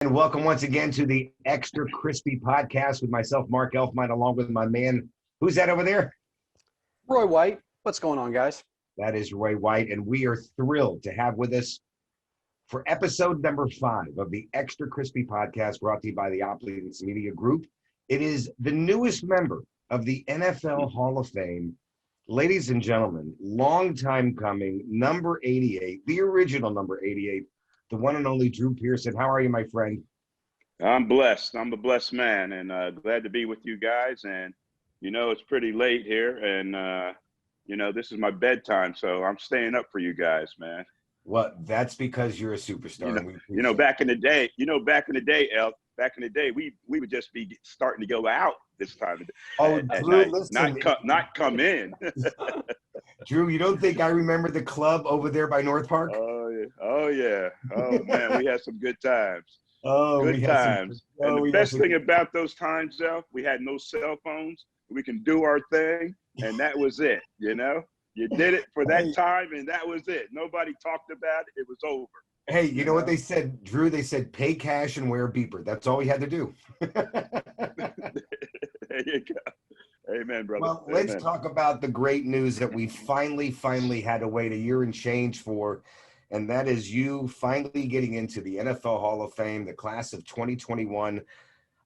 And welcome once again to the Extra Crispy podcast with myself, Mark Elfmine, along with my man. Who's that over there? Roy White. What's going on, guys? That is Roy White, and we are thrilled to have with us for episode number 5 of the Extra Crispy podcast brought to you by the Opulence Media Group. It is the newest member of the NFL Hall of Fame. Ladies and gentlemen, long time coming, number 88, the original number 88, the one and only Drew Pearson. How are you, my friend? I'm blessed. I'm a blessed man, and glad to be with you guys. And, it's pretty late here, and, this is my bedtime, so I'm staying up for you guys, man. Well, that's because you're a superstar. Back in the day, El, we would just be starting to go out this time at Drew, night, listen, not come in. Drew, you don't think I remember the club over there by North Park? Oh yeah. Oh man, we had some good times. Good times. And the best thing about those times, El, we had no cell phones. We can do our thing, and that was it. You did it for that time, and that was it. Nobody talked about it. It was over. Hey, you know what they said, Drew? They said pay cash and wear a beeper. That's all we had to do. There you go. Amen, brother. Well, Amen. Let's talk about the great news that we finally had to wait a year and change for, and that is you finally getting into the NFL Hall of Fame, the class of 2021.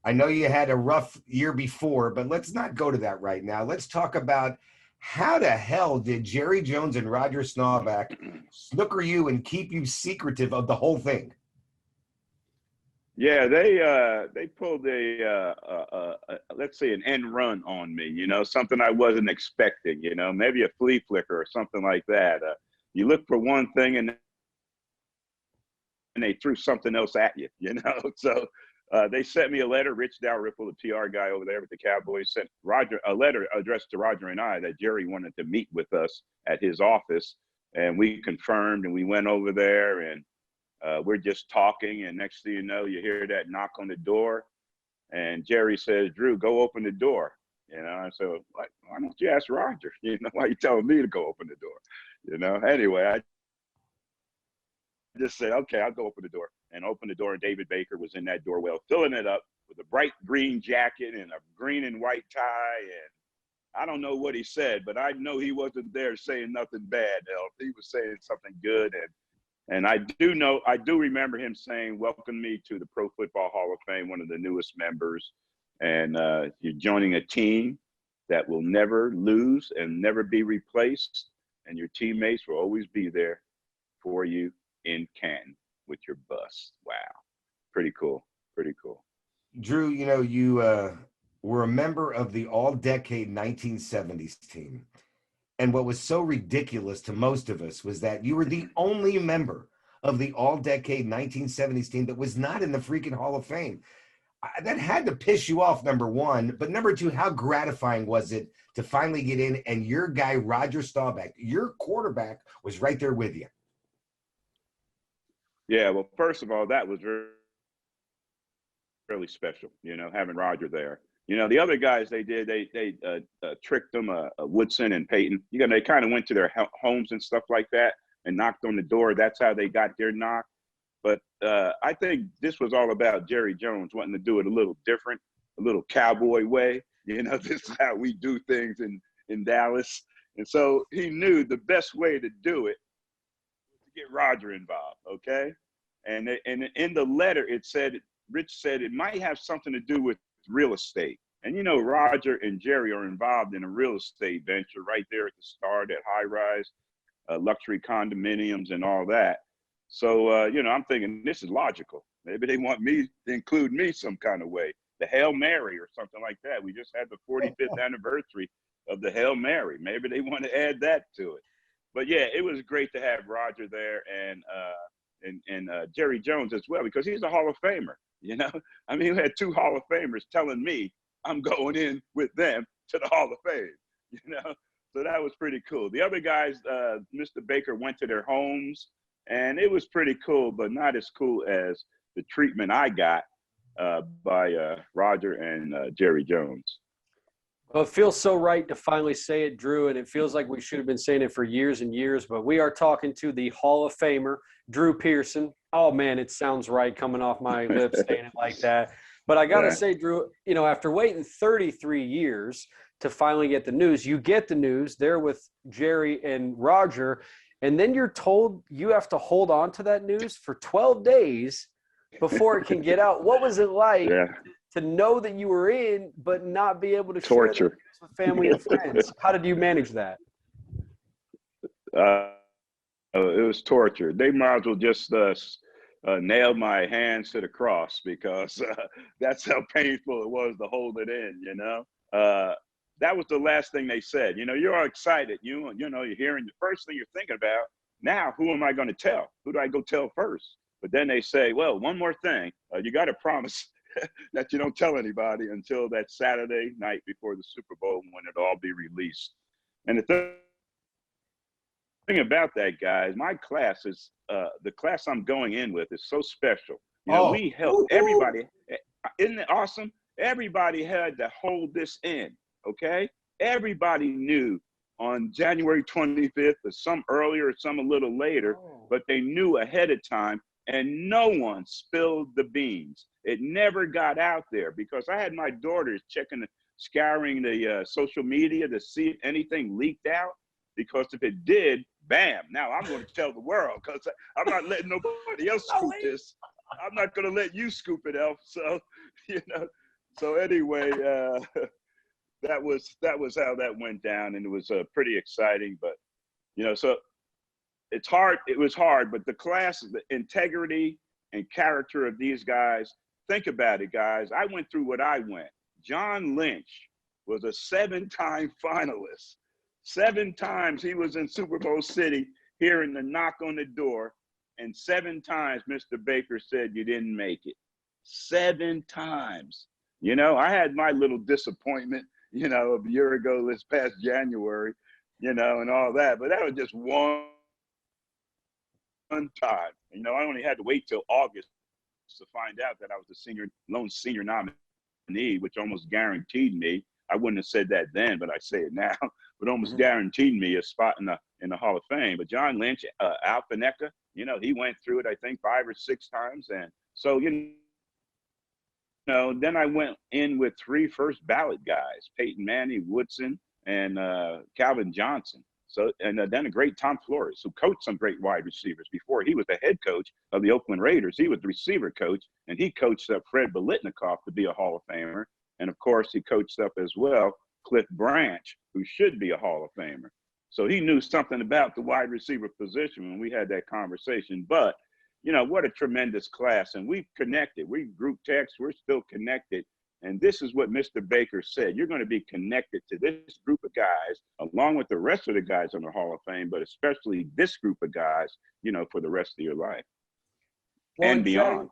I know you had a rough year before, but let's not go to that right now. Let's talk about how the hell did Jerry Jones and Roger Staubach snooker you and keep you secretive of the whole thing? Yeah, they pulled let's say an end run on me, something I wasn't expecting, maybe a flea flicker or something like that. You look for one thing and they threw something else at you, So they sent me a letter. Rich Dalrymple, the PR guy over there with the Cowboys, sent Roger a letter addressed to Roger and I that Jerry wanted to meet with us at his office, and we confirmed and we went over there and we're just talking, and next thing you know, you hear that knock on the door, and Jerry says, "Drew, go open the door." I said, "Why don't you ask Roger? Why are you telling me to go open the door?" Anyway, I just said, "Okay, I'll go open the door," and opened the door, and David Baker was in that doorway, filling it up with a bright green jacket and a green and white tie, and I don't know what he said, but I know he wasn't there saying nothing bad. He was saying something good, and I do remember him saying, "Welcome me to the Pro Football Hall of Fame, one of the newest members. And you're joining a team that will never lose and never be replaced. And your teammates will always be there for you in Canton with your bus." Wow. Pretty cool. Pretty cool. Drew, you were a member of the all-decade 1970s team. And what was so ridiculous to most of us was that you were the only member of the all-decade 1970s team that was not in the freaking Hall of Fame. That had to piss you off, number one. But number two, how gratifying was it to finally get in and your guy, Roger Staubach, your quarterback, was right there with you? Yeah, well, first of all, that was really special, having Roger there. The other guys they tricked them, Woodson and Peyton. They kind of went to their homes and stuff like that and knocked on the door. That's how they got their knock. But I think this was all about Jerry Jones wanting to do it a little different, a little cowboy way. This is how we do things in Dallas. And so he knew the best way to do it was to get Roger involved, okay? And in the letter, Rich said it might have something to do with real estate. And Roger and Jerry are involved in a real estate venture right there at the start at high rise, luxury condominiums and all that. So, I'm thinking this is logical. Maybe they want me to include me some kind of way. The Hail Mary or something like that. We just had the 45th anniversary of the Hail Mary. Maybe they want to add that to it. But yeah, it was great to have Roger there and Jerry Jones as well, because he's a Hall of Famer. We had 2 Hall of Famers telling me I'm going in with them to the Hall of Fame, So that was pretty cool. The other guys, Mr. Baker went to their homes, and it was pretty cool, but not as cool as the treatment I got by Roger and Jerry Jones. Well, it feels so right to finally say it, Drew, and it feels like we should have been saying it for years and years, but we are talking to the Hall of Famer, Drew Pearson. Oh, man, it sounds right coming off my lips saying it like that. But I got to Yeah. say, Drew, you know, after waiting 33 years to finally get the news, you get the news there with Jerry and Roger, and then you're told you have to hold on to that news for 12 days before it can get out. What was it like Yeah. to know that you were in, but not be able to share that Torture. news with family and friends? How did you manage that? It was torture. They might as well just nail my hands to the cross because that's how painful it was to hold it in, you know. That was the last thing they said. You know, you're all excited. You know, you're hearing the first thing you're thinking about. Now, who am I going to tell? Who do I go tell first? But then they say, well, one more thing. You got to promise that you don't tell anybody until that Saturday night before the Super Bowl when it'll all be released. And the thing about that, guys, my class is the class I'm going in with is so special. You know, we help everybody. Isn't it awesome? Everybody had to hold this in, okay? Everybody knew on January 25th, or some earlier, or some a little later, but they knew ahead of time, and no one spilled the beans. It never got out there because I had my daughters scouring the social media to see if anything leaked out, because if it did, bam, now I'm going to tell the world because I'm not letting nobody else scoop this. I'm not going to let you scoop it, Elf. So, you know, so anyway, that was how that went down, and it was pretty exciting. But, you know, so it's hard. It was hard, but the class, the integrity and character of these guys, think about it, guys. I went through what I went. John Lynch was a 7-time finalist. 7 times he was in Super Bowl City hearing the knock on the door, and 7 times Mr. Baker said you didn't make it. 7 times. You know, I had my little disappointment, you know, a year ago this past January, you know, and all that, but that was just one time. You know, I only had to wait till August to find out that I was the lone senior nominee, which almost guaranteed me. I wouldn't have said that then, but I say it now. But almost guaranteed me a spot in the Hall of Fame. But John Lynch, Al Panecka, you know, he went through it, I think, 5 or 6 times. And so, you know, then I went in with 3 first ballot guys, Peyton Manning, Woodson, and Calvin Johnson. So, and then a great Tom Flores, who coached some great wide receivers before he was the head coach of the Oakland Raiders. He was the receiver coach, and he coached up Fred Biletnikoff to be a Hall of Famer. And of course, he coached up as well Cliff Branch, who should be a Hall of Famer. So he knew something about the wide receiver position when we had that conversation. But, you know, what a tremendous class. And we've connected. We group text. We're still connected. And this is what Mr. Baker said. You're going to be connected to this group of guys, along with the rest of the guys on the Hall of Fame, but especially this group of guys, you know, for the rest of your life and beyond.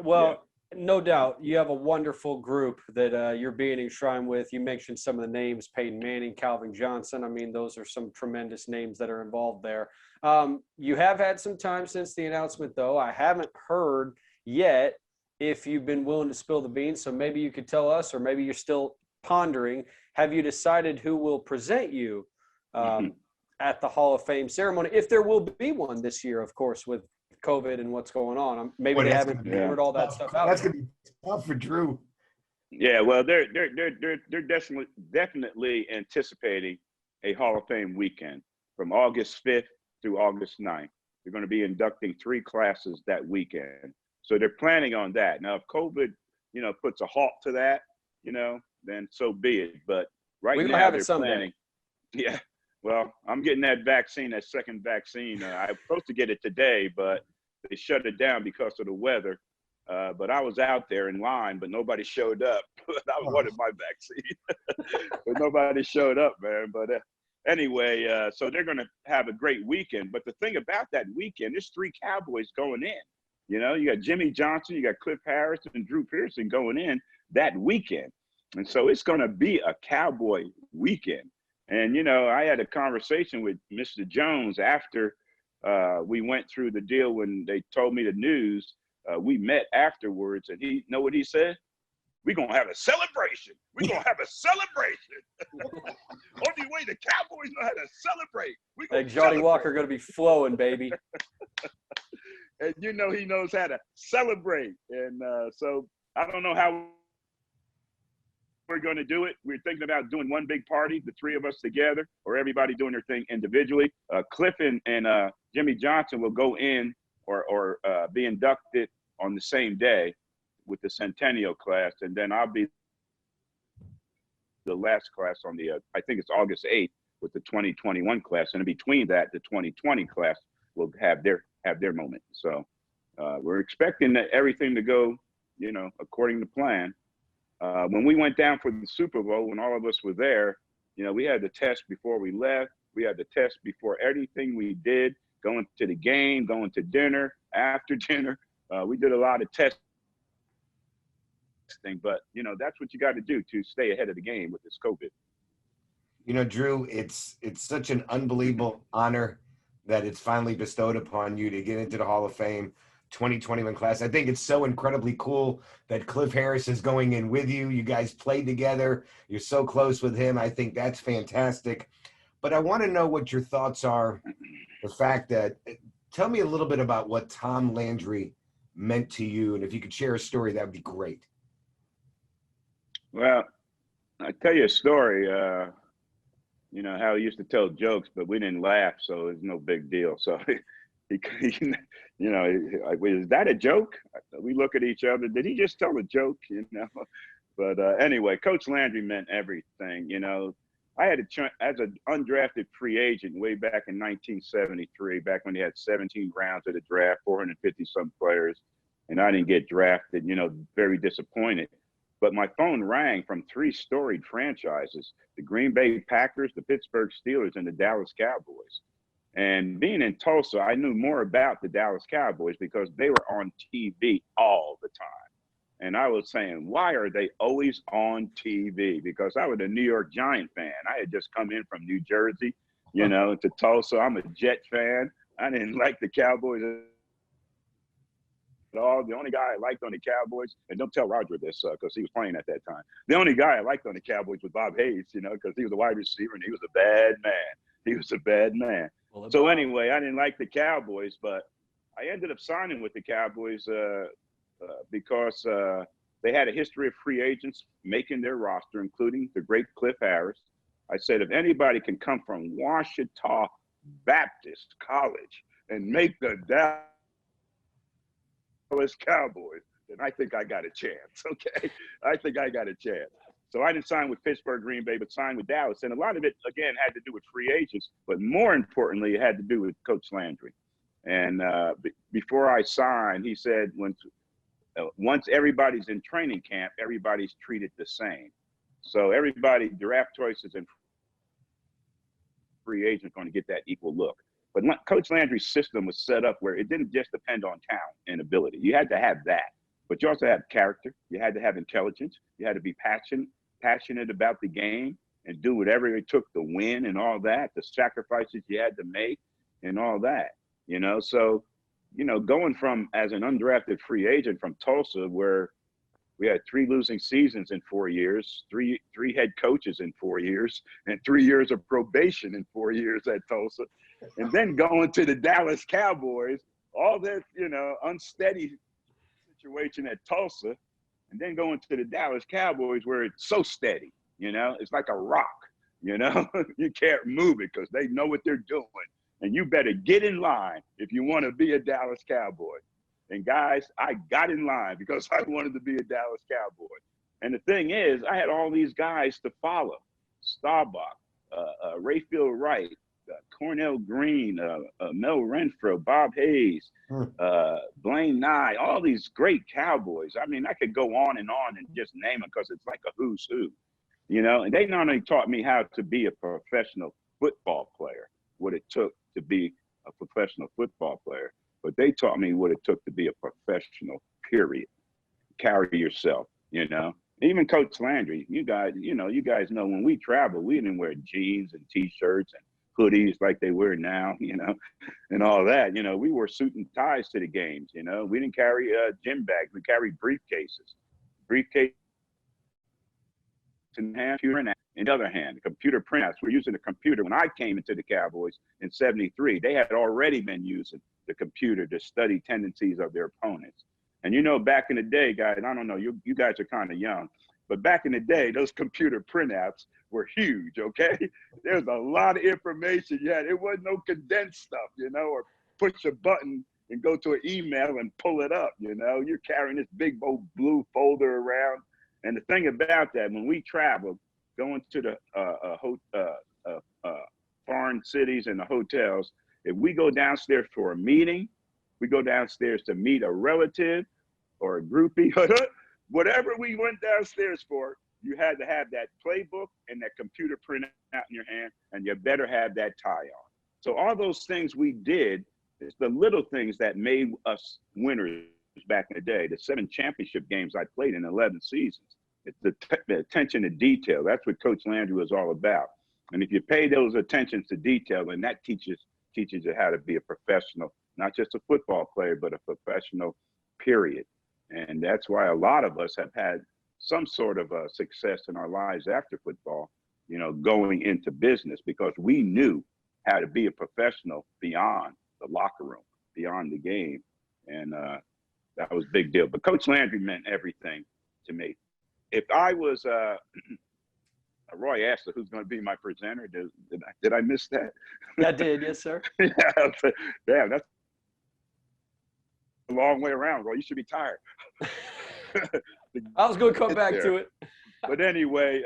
Well, no doubt. You have a wonderful group that you're being enshrined with. You mentioned some of the names, Peyton Manning, Calvin Johnson. I mean, those are some tremendous names that are involved there. You have had some time since the announcement, though. I haven't heard yet if you've been willing to spill the beans. So maybe you could tell us, or maybe you're still pondering. Have you decided who will present you at the Hall of Fame ceremony, if there will be one this year, of course, with COVID and what's going on? Maybe they haven't figured all that stuff out. That's gonna be tough for Drew. Yeah, well, they're definitely anticipating a Hall of Fame weekend from August 5th through August 9th. They're going to be inducting 3 classes that weekend, so they're planning on that. Now, if COVID, you know, puts a halt to that, you know, then so be it. But right now they're planning. Yeah. Well, I'm getting that vaccine, that second vaccine. I was supposed to get it today, but they shut it down because of the weather. But I was out there in line, but nobody showed up. I wanted my vaccine, but nobody showed up, man. But anyway, so they're going to have a great weekend. But the thing about that weekend, there's 3 Cowboys going in. You know, you got Jimmy Johnson, you got Cliff Harris, and Drew Pearson going in that weekend. And so it's going to be a Cowboy weekend. And, you know, I had a conversation with Mr. Jones after we went through the deal when they told me the news. We met afterwards, and he know what he said? We're going to have a celebration. We're going to have a celebration. Only way the Cowboys know how to celebrate. Hey, Johnny Walker going to be flowing, baby. And you know he knows how to celebrate. And so I don't know how we're going to do it. We're thinking about doing one big party, the three of us together, or everybody doing their thing individually. Cliff and Jimmy Johnson will go in or be inducted on the same day with the Centennial class, and then I'll be the last class on the I think it's August 8th with the 2021 class, and in between that, the 2020 class will have their moment. So we're expecting everything to go, according to plan. When we went down for the Super Bowl, when all of us were there, we had the test before we left. We had the test before everything we did, going to the game, going to dinner, after dinner. We did a lot of testing, but that's what you got to do to stay ahead of the game with this COVID. Drew, it's such an unbelievable honor that it's finally bestowed upon you to get into the Hall of Fame 2021 class. I think it's so incredibly cool that Cliff Harris is going in with you. You guys played together. You're so close with him. I think that's fantastic. But I want to know what your thoughts are. The fact that, tell me a little bit about what Tom Landry meant to you. And if you could share a story, that would be great. Well, I tell you a story, how he used to tell jokes, but we didn't laugh, so it's no big deal. So, is that a joke? We look at each other. Did he just tell a joke? But anyway, Coach Landry meant everything. I had a chance as an undrafted free agent way back in 1973, back when they had 17 rounds of the draft, 450 some players, and I didn't get drafted. Very disappointed. But my phone rang from three storied franchises: the Green Bay Packers, the Pittsburgh Steelers, and the Dallas Cowboys. And being in Tulsa, I knew more about the Dallas Cowboys because they were on TV all the time. And I was saying, why are they always on TV? Because I was a New York Giant fan. I had just come in from New Jersey, to Tulsa. I'm a Jet fan. I didn't like the Cowboys at all. The only guy I liked on the Cowboys, and don't tell Roger this because he was playing at that time. The only guy I liked on the Cowboys was Bob Hayes, because he was a wide receiver and he was a bad man. He was a bad man. Well, so anyway, I didn't like the Cowboys, but I ended up signing with the Cowboys because they had a history of free agents making their roster, including the great Cliff Harris. I said, if anybody can come from Ouachita Baptist College and make the Dallas Cowboys, then I think I got a chance, okay? I think I got a chance. So I didn't sign with Pittsburgh, Green Bay, but signed with Dallas. And a lot of it, again, had to do with free agents, but more importantly, it had to do with Coach Landry. And before I signed, he said, once everybody's in training camp, everybody's treated the same. So everybody, draft choices and free agents, going to get that equal look. But Coach Landry's system was set up where it didn't just depend on talent and ability. You had to have that, but you also had character. You had to have intelligence. You had to be passionate about the game and do whatever it took to win and all that, the sacrifices you had to make and all that, So, going from as an undrafted free agent from Tulsa, where we had 3 losing seasons in 4 years, three head coaches in 4 years, and 3 years of probation in 4 years at Tulsa, and then going to the Dallas Cowboys, all that, unsteady situation at Tulsa, and then going to the Dallas Cowboys where it's so steady, it's like a rock, you can't move it because they know what they're doing. And you better get in line if you want to be a Dallas Cowboy. And guys, I got in line because I wanted to be a Dallas Cowboy. And the thing is, I had all these guys to follow: Staubach, Rayfield Wright, Cornell Green, Mel Renfro, Bob Hayes, Blaine Nye, all these great Cowboys. I mean, I could go on and just name them because it's like a who's who, And they not only taught me how to be a professional football player, what it took to be a professional football player, but they taught me what it took to be a professional, period. Carry yourself, Even Coach Landry, you guys know when we travel, we didn't wear jeans and T-shirts and hoodies like they wear now, and all that. We wore suit and ties to the games, We didn't carry gym bags. We carried briefcases. Briefcases in hand, computer in the other hand, computer printouts. We're using the computer. When I came into the Cowboys in '73, they had already been using the computer to study tendencies of their opponents. And you know, back in the day, guys, I don't know, you guys are kind of young, but back in the day, those computer printouts were huge, okay? There's a lot of information. Yeah, it wasn't no condensed stuff, you know, or push a button and go to an email and pull it up, you know? You're carrying this big old blue folder around. And the thing about that, when we traveled, going to the foreign cities and the hotels, if we go downstairs for a meeting, we go downstairs to meet a relative or a groupie, whatever we went downstairs for, you had to have that playbook and that computer printout in your hand, and you better have that tie on. So all those things we did, it's the little things that made us winners back in the day. The 7 championship games I played in 11 seasons. It's the attention to detail. That's what Coach Landry was all about. And if you pay those attentions to detail, then that teaches you how to be a professional, not just a football player, but a professional, period. And that's why a lot of us have had some sort of success in our lives after football, you know, going into business, because we knew how to be a professional beyond the locker room, beyond the game. And that was a big deal. But Coach Landry meant everything to me. If I was Roy asked who's going to be my presenter. Did I miss that? I did, yes, sir. Yeah, damn, that's a long way around, Roy. You should be tired. I was going to come back to it. But anyway,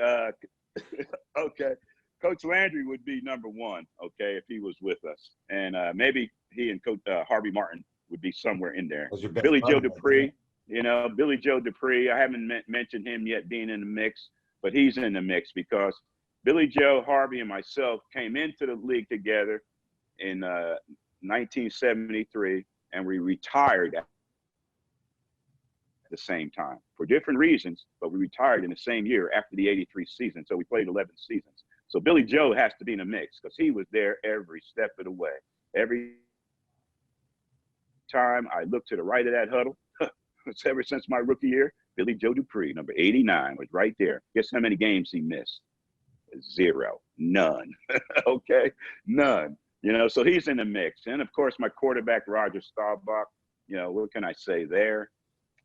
okay. Coach Landry would be number one, okay, if he was with us. And maybe he and Coach Harvey Martin would be somewhere in there. Billy Joe Dupree, you know, Billy Joe Dupree. I haven't mentioned him yet being in the mix, but he's in the mix because Billy Joe, Harvey, and myself came into the league together in 1973, and we retired at the same time for different reasons, but we retired in the same year after the '83 season. So we played 11 seasons. So Billy Joe has to be in the mix because he was there every step of the way. Every time I looked to the right of that huddle, ever since my rookie year, Billy Joe Dupree, number 89, was right there. Guess how many games he missed? 0. None. Okay? None. You know, so he's in the mix. And, of course, my quarterback, Roger Staubach, you know, what can I say there?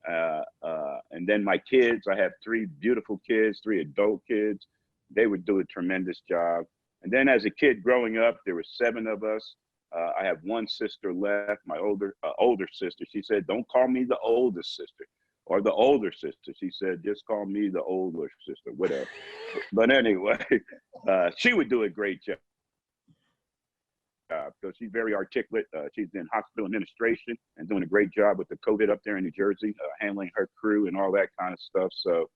And then my kids, I have 3 beautiful kids, 3 adult kids. They would do a tremendous job. And then as a kid growing up, there were 7 of us. I have 1 sister left, my older sister. She said, don't call me the oldest sister or the older sister. She said, just call me the older sister, whatever. But anyway, she would do a great job because she's very articulate. She's in hospital administration and doing a great job with the COVID up there in New Jersey, handling her crew and all that kind of stuff. So,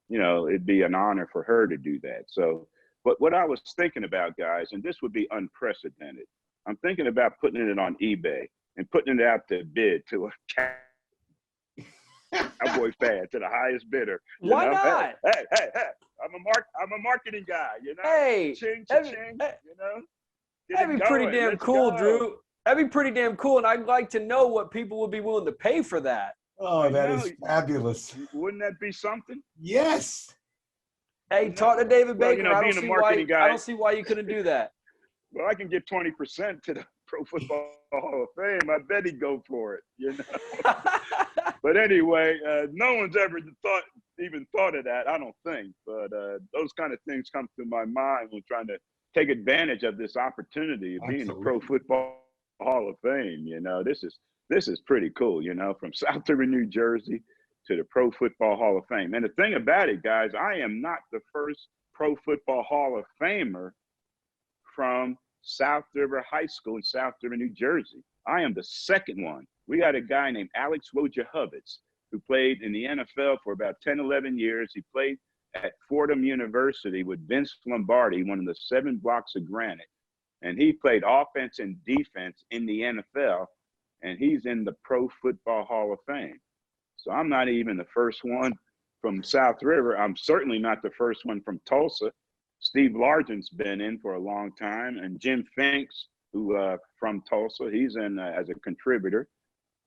you know, it'd be an honor for her to do that. So, but what I was thinking about, guys, and this would be unprecedented, I'm thinking about putting it on eBay and putting it out to bid to a Cowboy fan, to the highest bidder. Why not? Hey, I'm a marketing guy, you know? Hey, ching, that'd, ching, you know? That'd be pretty damn cool, Drew. That'd be pretty damn cool, and I'd like to know what people would be willing to pay for that. Oh, that is fabulous. Wouldn't that be something? Yes. Hey, talk to David Baker. You know, I don't see why you couldn't do that. Well, I can give 20% to the Pro Football Hall of Fame. I bet he'd go for it, you know. But anyway, no one's ever even thought of that, I don't think. But those kind of things come to my mind when trying to take advantage of this opportunity of being in the Pro Football Hall of Fame. You know, this is pretty cool, you know, from South River, New Jersey to the Pro Football Hall of Fame. And the thing about it, guys, I am not the first Pro Football Hall of Famer from South River High School in South River, New Jersey. I am the second one. We got a guy named Alex Wojciechowicz who played in the NFL for about 10, 11 years. He played at Fordham University with Vince Lombardi, one of the 7 blocks of granite. And he played offense and defense in the NFL, and he's in the Pro Football Hall of Fame. So I'm not even the first one from South River. I'm certainly not the first one from Tulsa. Steve Largent's been in for a long time, and Jim Finks, who from Tulsa, he's in as a contributor.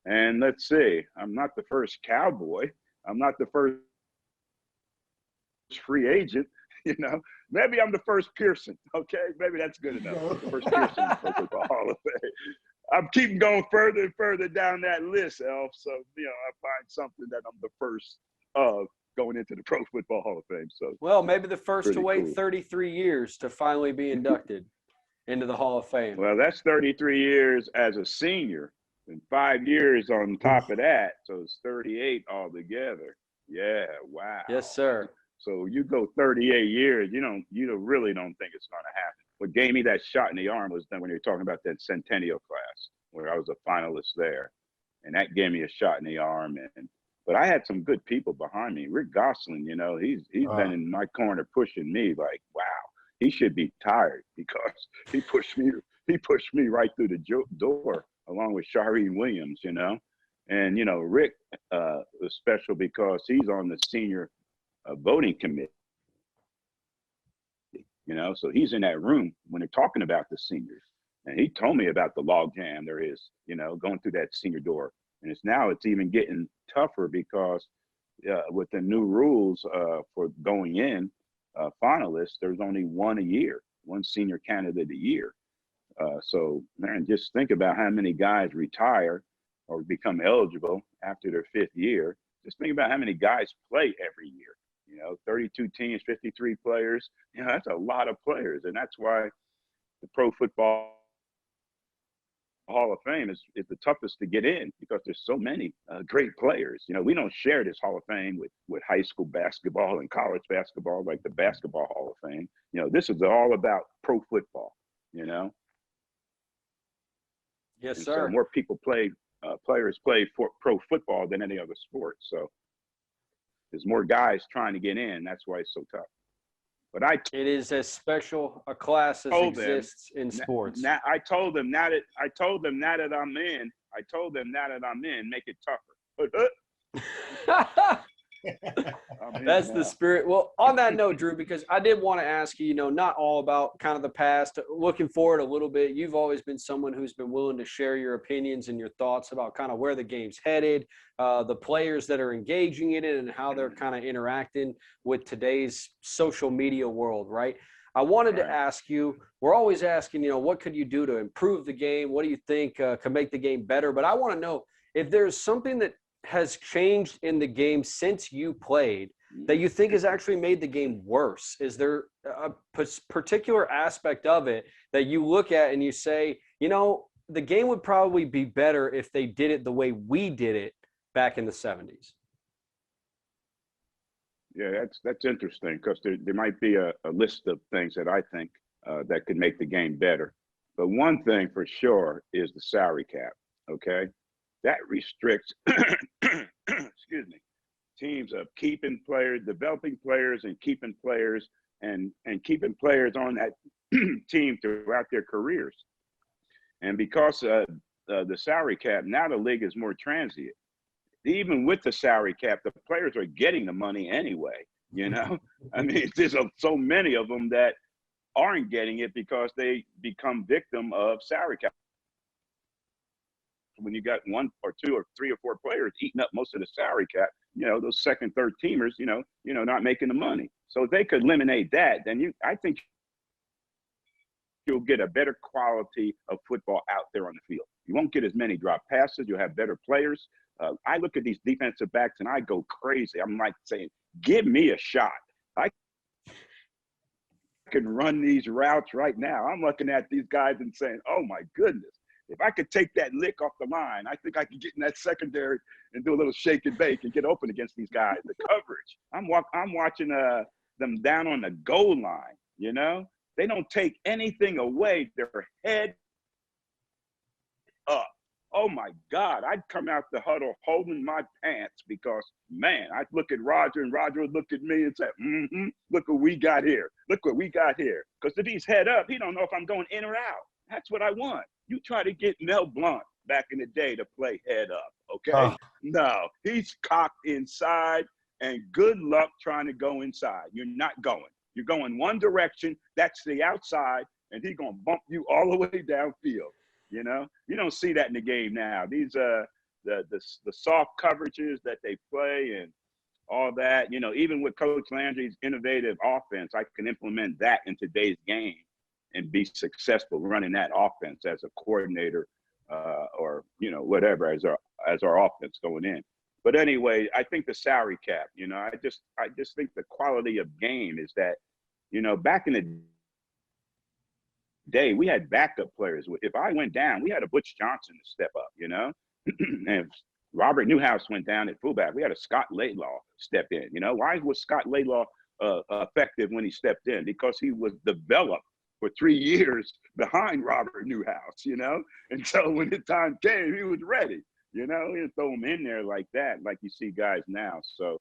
And let's see, I'm not the first Cowboy. I'm not the first free agent. Maybe I'm the first Pearson. Okay, maybe that's good enough. The first Pearson in the Pro Football Hall of Fame. I'm keeping going further and further down that list, Elf. So I find something that I'm the first of going into the Pro Football Hall of Fame. So well, maybe the first to wait cool. 33 years to finally be inducted into the Hall of Fame. Well, that's 33 years as a senior and 5 years on top of that. So it's 38 altogether. Yeah, wow. Yes, sir. So you go 38 years, you really don't think it's going to happen. What gave me that shot in the arm was then when you're talking about that Centennial class where I was a finalist there. And that gave me a shot in the arm. But I had some good people behind me. Rick Gosselin, he's been in my corner pushing me like, wow, he should be tired because he pushed me right through the door along with Shareen Williams, And, Rick was special because he's on the senior voting committee, so he's in that room when they're talking about the seniors. And he told me about the log jam there is, going through that senior door. And it's even getting tougher because with the new rules for going in finalists, there's only one senior candidate a year. So, man, just think about how many guys retire or become eligible after their 5th year. Just think about how many guys play every year. 32 teams, 53 players. That's a lot of players. And that's why the Pro Football Hall of Fame is the toughest to get in because there's so many great players. We don't share this Hall of Fame with high school basketball and college basketball like the Basketball Hall of Fame. This is all about pro football, Yes, and sir. so more people players play for pro football than any other sport. So there's more guys trying to get in. That's why it's so tough. But it is as special a class as exists in sports. I told them now that I'm in, make it tougher. That's the spirit. Well, on that note, Drew, because I did want to ask you, not all about kind of the past, looking forward a little bit. You've always been someone who's been willing to share your opinions and your thoughts about kind of where the game's headed, the players that are engaging in it and how they're kind of interacting with today's social media world, right? I wanted to ask you, we're always asking, what could you do to improve the game? What do you think can make the game better? But I want to know if there's something that has changed in the game since you played that you think has actually made the game worse? Is there a particular aspect of it that you look at and you say, the game would probably be better if they did it the way we did it back in the 70s? Yeah, that's interesting because there might be a list of things that I think that could make the game better. But one thing for sure is the salary cap, okay? That restricts, excuse me, teams of keeping players, developing players, and keeping players, and keeping players on that team throughout their careers. And because the salary cap, now the league is more transient. Even with the salary cap, the players are getting the money anyway, I mean, there's so many of them that aren't getting it because they become victim of salary cap. When you got 1 or 2 or 3 or 4 players eating up most of the salary cap, those second, third teamers, not making the money. So if they could eliminate that, then I think you'll get a better quality of football out there on the field. You won't get as many drop passes. You'll have better players. I look at these defensive backs and I go crazy. I'm like saying, give me a shot. I can run these routes right now. I'm looking at these guys and saying, oh my goodness. If I could take that lick off the line, I think I could get in that secondary and do a little shake and bake and get open against these guys. The coverage. I'm watching them down on the goal line, They don't take anything away. Their head up. Oh, my God. I'd come out the huddle holding my pants because, man, I'd look at Roger and Roger would look at me and say, look what we got here. Look what we got here. Because if he's head up, he don't know if I'm going in or out. That's what I want. You try to get Mel Blount back in the day to play head up, okay? No, he's cocked inside, and good luck trying to go inside. You're not going. You're going one direction, that's the outside, and he's going to bump you all the way downfield, You don't see that in the game now. These the soft coverages that they play, and all that. You know, even with Coach Landry's innovative offense, I can implement that in today's game and be successful running that offense as a coordinator or, you know, whatever, as our offense going in. But anyway, I think the salary cap, you know, I just think the quality of game is that, you know, back in the day, we had backup players. If I went down, we had a Butch Johnson to step up, you know. And if Robert Newhouse went down at fullback, we had a Scott Laidlaw step in. You know, why was Scott Laidlaw effective when he stepped in? Because he was developed for 3 years behind Robert Newhouse, you know. And so when the time came, he was ready. You know, he didn't throw him in there like that, like you see guys now. So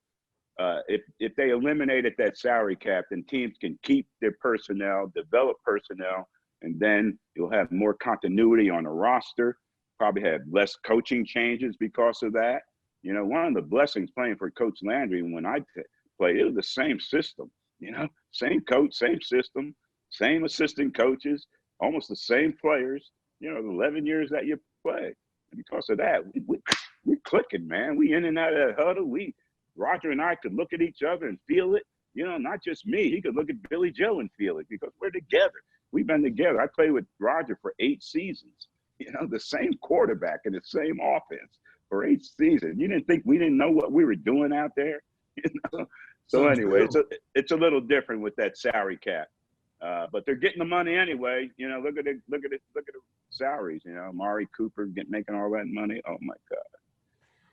if they eliminated that salary cap, then teams can keep their personnel, develop personnel, and then you'll have more continuity on the roster. Probably have less coaching changes because of that. You know, one of the blessings playing for Coach Landry when I played, it was the same system, you know, same coach, same system, same assistant coaches, almost the same players, you know, the 11 years that you play. And because of that, we're clicking, man. We in and out of that huddle. Roger and I could look at each other and feel it. You know, not just me. He could look at Billy Joe and feel it because we're together. We've been together. I played with Roger for 8 seasons. You know, the same quarterback and the same offense for 8 seasons. You didn't think we didn't know what we were doing out there? You know? So anyway, it's a little different with that salary cap. But they're getting the money anyway. You know, look at the salaries. You know, Amari Cooper making all that money. Oh my God.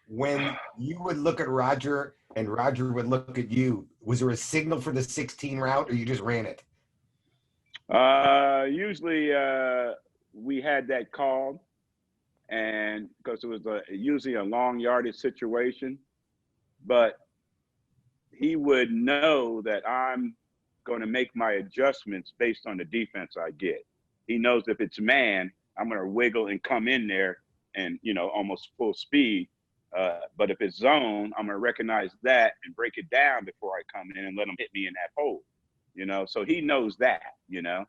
When you would look at Roger and Roger would look at you, was there a signal for the 16 route, or you just ran it? Usually we had that called, and because it was usually a long yardage situation, but he would know that I'm going to make my adjustments based on the defense I get. He knows if it's man, I'm going to wiggle and come in there and, you know, almost full speed. But if it's zone, I'm going to recognize that and break it down before I come in and let him hit me in that hole, you know? So he knows that, you know?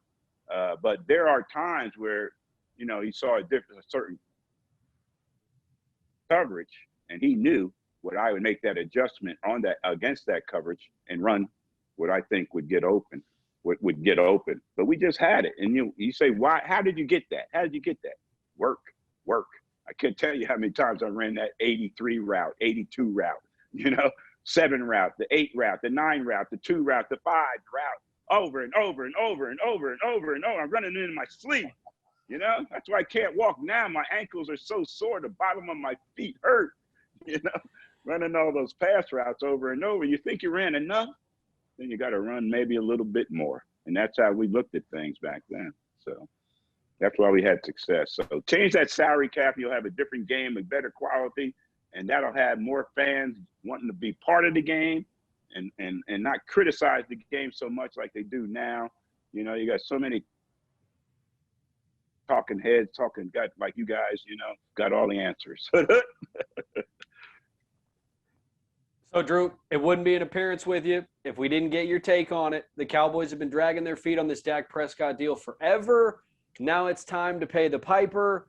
But there are times where, you know, he saw a certain coverage and he knew what I would make that adjustment on that against that coverage and run what I think would get open, would get open. But we just had it. And you say, why? How did you get that? How did you get that? Work. I can't tell you how many times I ran that 83 route, 82 route, you know, 7 route, the 8 route, the 9 route, the 2 route, the 5 route, over and over and over and over and over and over. I'm running in my sleep, you know. That's why I can't walk now. My ankles are so sore. The bottom of my feet hurt, you know, running all those pass routes over and over. You think you ran enough? Then you got to run maybe a little bit more. And that's how we looked at things back then. So that's why we had success. So change that salary cap. You'll have a different game, a better quality, and that'll have more fans wanting to be part of the game and not criticize the game so much like they do now. You know, you got so many talking heads like you guys, you know, got all the answers. So, Drew, it wouldn't be an appearance with you if we didn't get your take on it. The Cowboys have been dragging their feet on this Dak Prescott deal forever. Now it's time to pay the piper.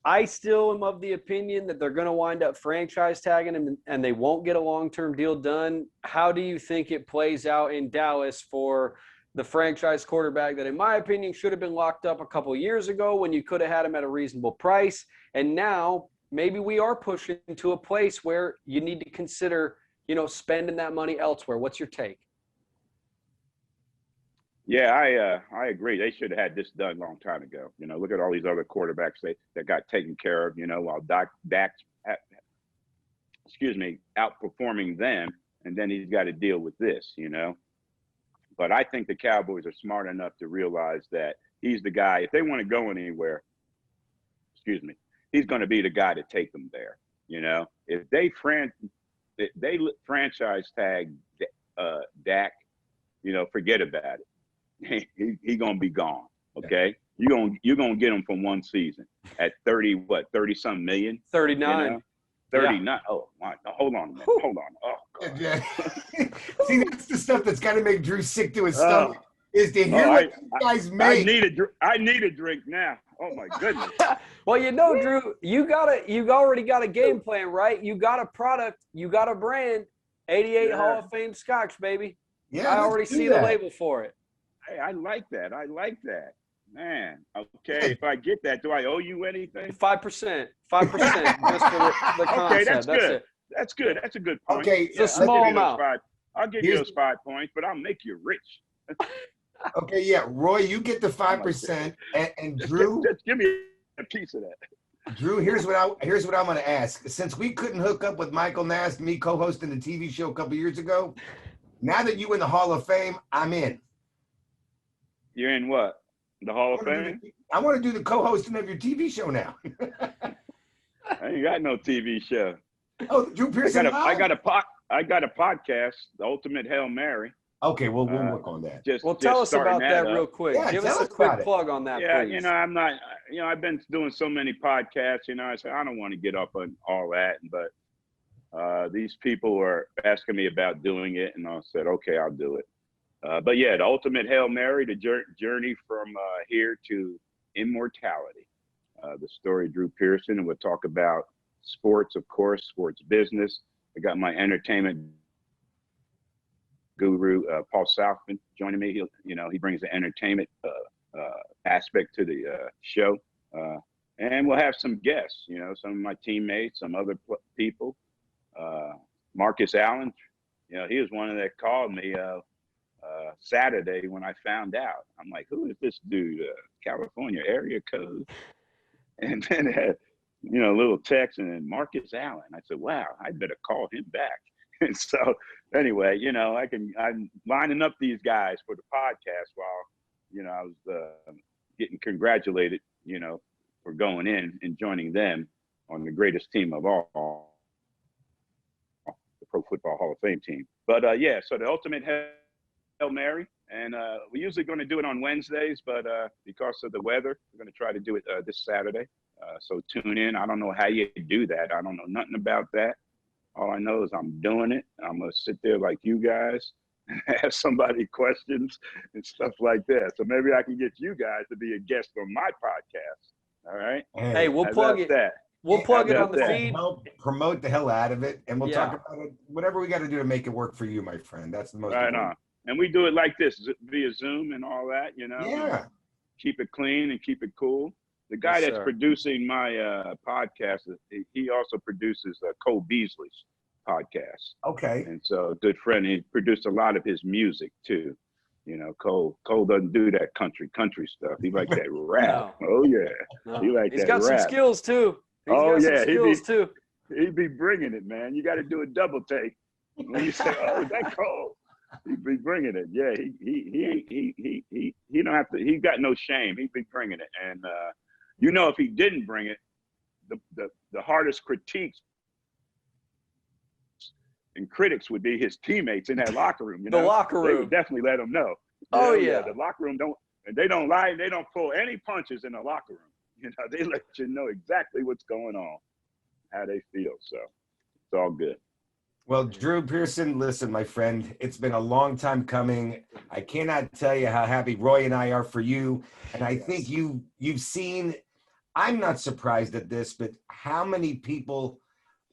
I still am of the opinion that they're going to wind up franchise tagging him and they won't get a long-term deal done. How do you think it plays out in Dallas for the franchise quarterback that, in my opinion, should have been locked up a couple years ago when you could have had him at a reasonable price? And now maybe we are pushing to a place where you need to consider, you know, spending that money elsewhere. What's your take? Yeah, I agree. They should have had this done a long time ago. You know, look at all these other quarterbacks that got taken care of, you know, while Dak's outperforming them, and then he's got to deal with this, you know. But I think the Cowboys are smart enough to realize that he's the guy. If they want to go anywhere, he's going to be the guy to take them there, you know. If they franchise tag Dak, you know, forget about it. He gonna be gone. Okay, you're gonna get him from one season at 30 something million. 39. You know? 39. Yeah. Oh my! Hold on a minute. Hold on. Oh God. Yeah. See, that's the stuff that's got to make Drew sick to his stomach. Is to hear what these guys make. I need a drink now. Oh my goodness. Well, you know, Drew, you already got a game plan, right? You got a product, you got a brand, 88 Hall of Fame Scotch, baby. Yeah, I already see the label for it. Hey, I like that. Man, okay. If I get that, do I owe you anything? 5%. 5% just for the concept. Okay, that's good. It. That's good. That's a good point. Okay, it's a small amount. I'll give you those 5 points, but I'll make you rich. Okay, yeah, Roy, you get the 5%, and Drew, just give me a piece of that. Drew, here's what I'm going to ask. Since we couldn't hook up with Michael Nast, me co-hosting the TV show a couple years ago, now that you in the Hall of Fame, I'm in. You're in what? The Hall of Fame? I want to do the co-hosting of your TV show now. I ain't got no TV show. Oh, Drew Pearson. I got a podcast, The Ultimate Hail Mary. Okay, well, we'll work on that. Tell us about that real quick. Yeah, give us a quick plug on that, please. I'm not, I've been doing so many podcasts, I said, I don't want to get up on all that, but these people were asking me about doing it, and I said, okay, I'll do it. But yeah, The Ultimate Hail Mary, the journey from here to immortality. The story of Drew Pearson, and we'll talk about sports, of course, sports business. I got my entertainment guru, Paul Southman, joining me. He brings the entertainment aspect to the show. And we'll have some guests, some of my teammates, some other people. Marcus Allen, he was one that called me Saturday when I found out. I'm like, who is this dude? California area code. And then a little text, and then Marcus Allen. I said, wow, I better call him back. And so anyway, I'm lining up these guys for the podcast while, I was getting congratulated, for going in and joining them on the greatest team of all, the Pro Football Hall of Fame team. But so the Ultimate Hail Mary, and we're usually going to do it on Wednesdays, but because of the weather, we're going to try to do it this Saturday. So tune in. I don't know how you do that. I don't know nothing about that. All I know is I'm doing it. I'm going to sit there like you guys and ask somebody questions and stuff like that. So maybe I can get you guys to be a guest on my podcast. All right? Hey, we'll plug it. We'll plug it on the feed. Help promote the hell out of it, and we'll talk about it. Whatever we got to do to make it work for you, my friend. That's the most important. Right on. And we do it like this, via Zoom and all that, Yeah. Keep it clean and keep it cool. The guy that's producing my podcast, he also produces Cole Beasley's podcast. Okay. And so a good friend, he produced a lot of his music too. Cole doesn't do that country stuff. He like that rap. No. Oh yeah. No. He like He's that got rap. Some skills too. He'd be bringing it, man. You got to do a double take when you say, "Oh, is that Cole?" He'd be bringing it. Yeah, he don't have to. He got no shame. He'd be bringing it, and if he didn't bring it, the hardest critiques and critics would be his teammates in that locker room. The locker room. They would definitely let him know. Oh yeah. The locker room they don't lie, and they don't pull any punches in the locker room. They let you know exactly what's going on, how they feel. So it's all good. Well, Drew Pearson, listen, my friend, it's been a long time coming. I cannot tell you how happy Roy and I are for you. And I think you've seen, I'm not surprised at this, but how many people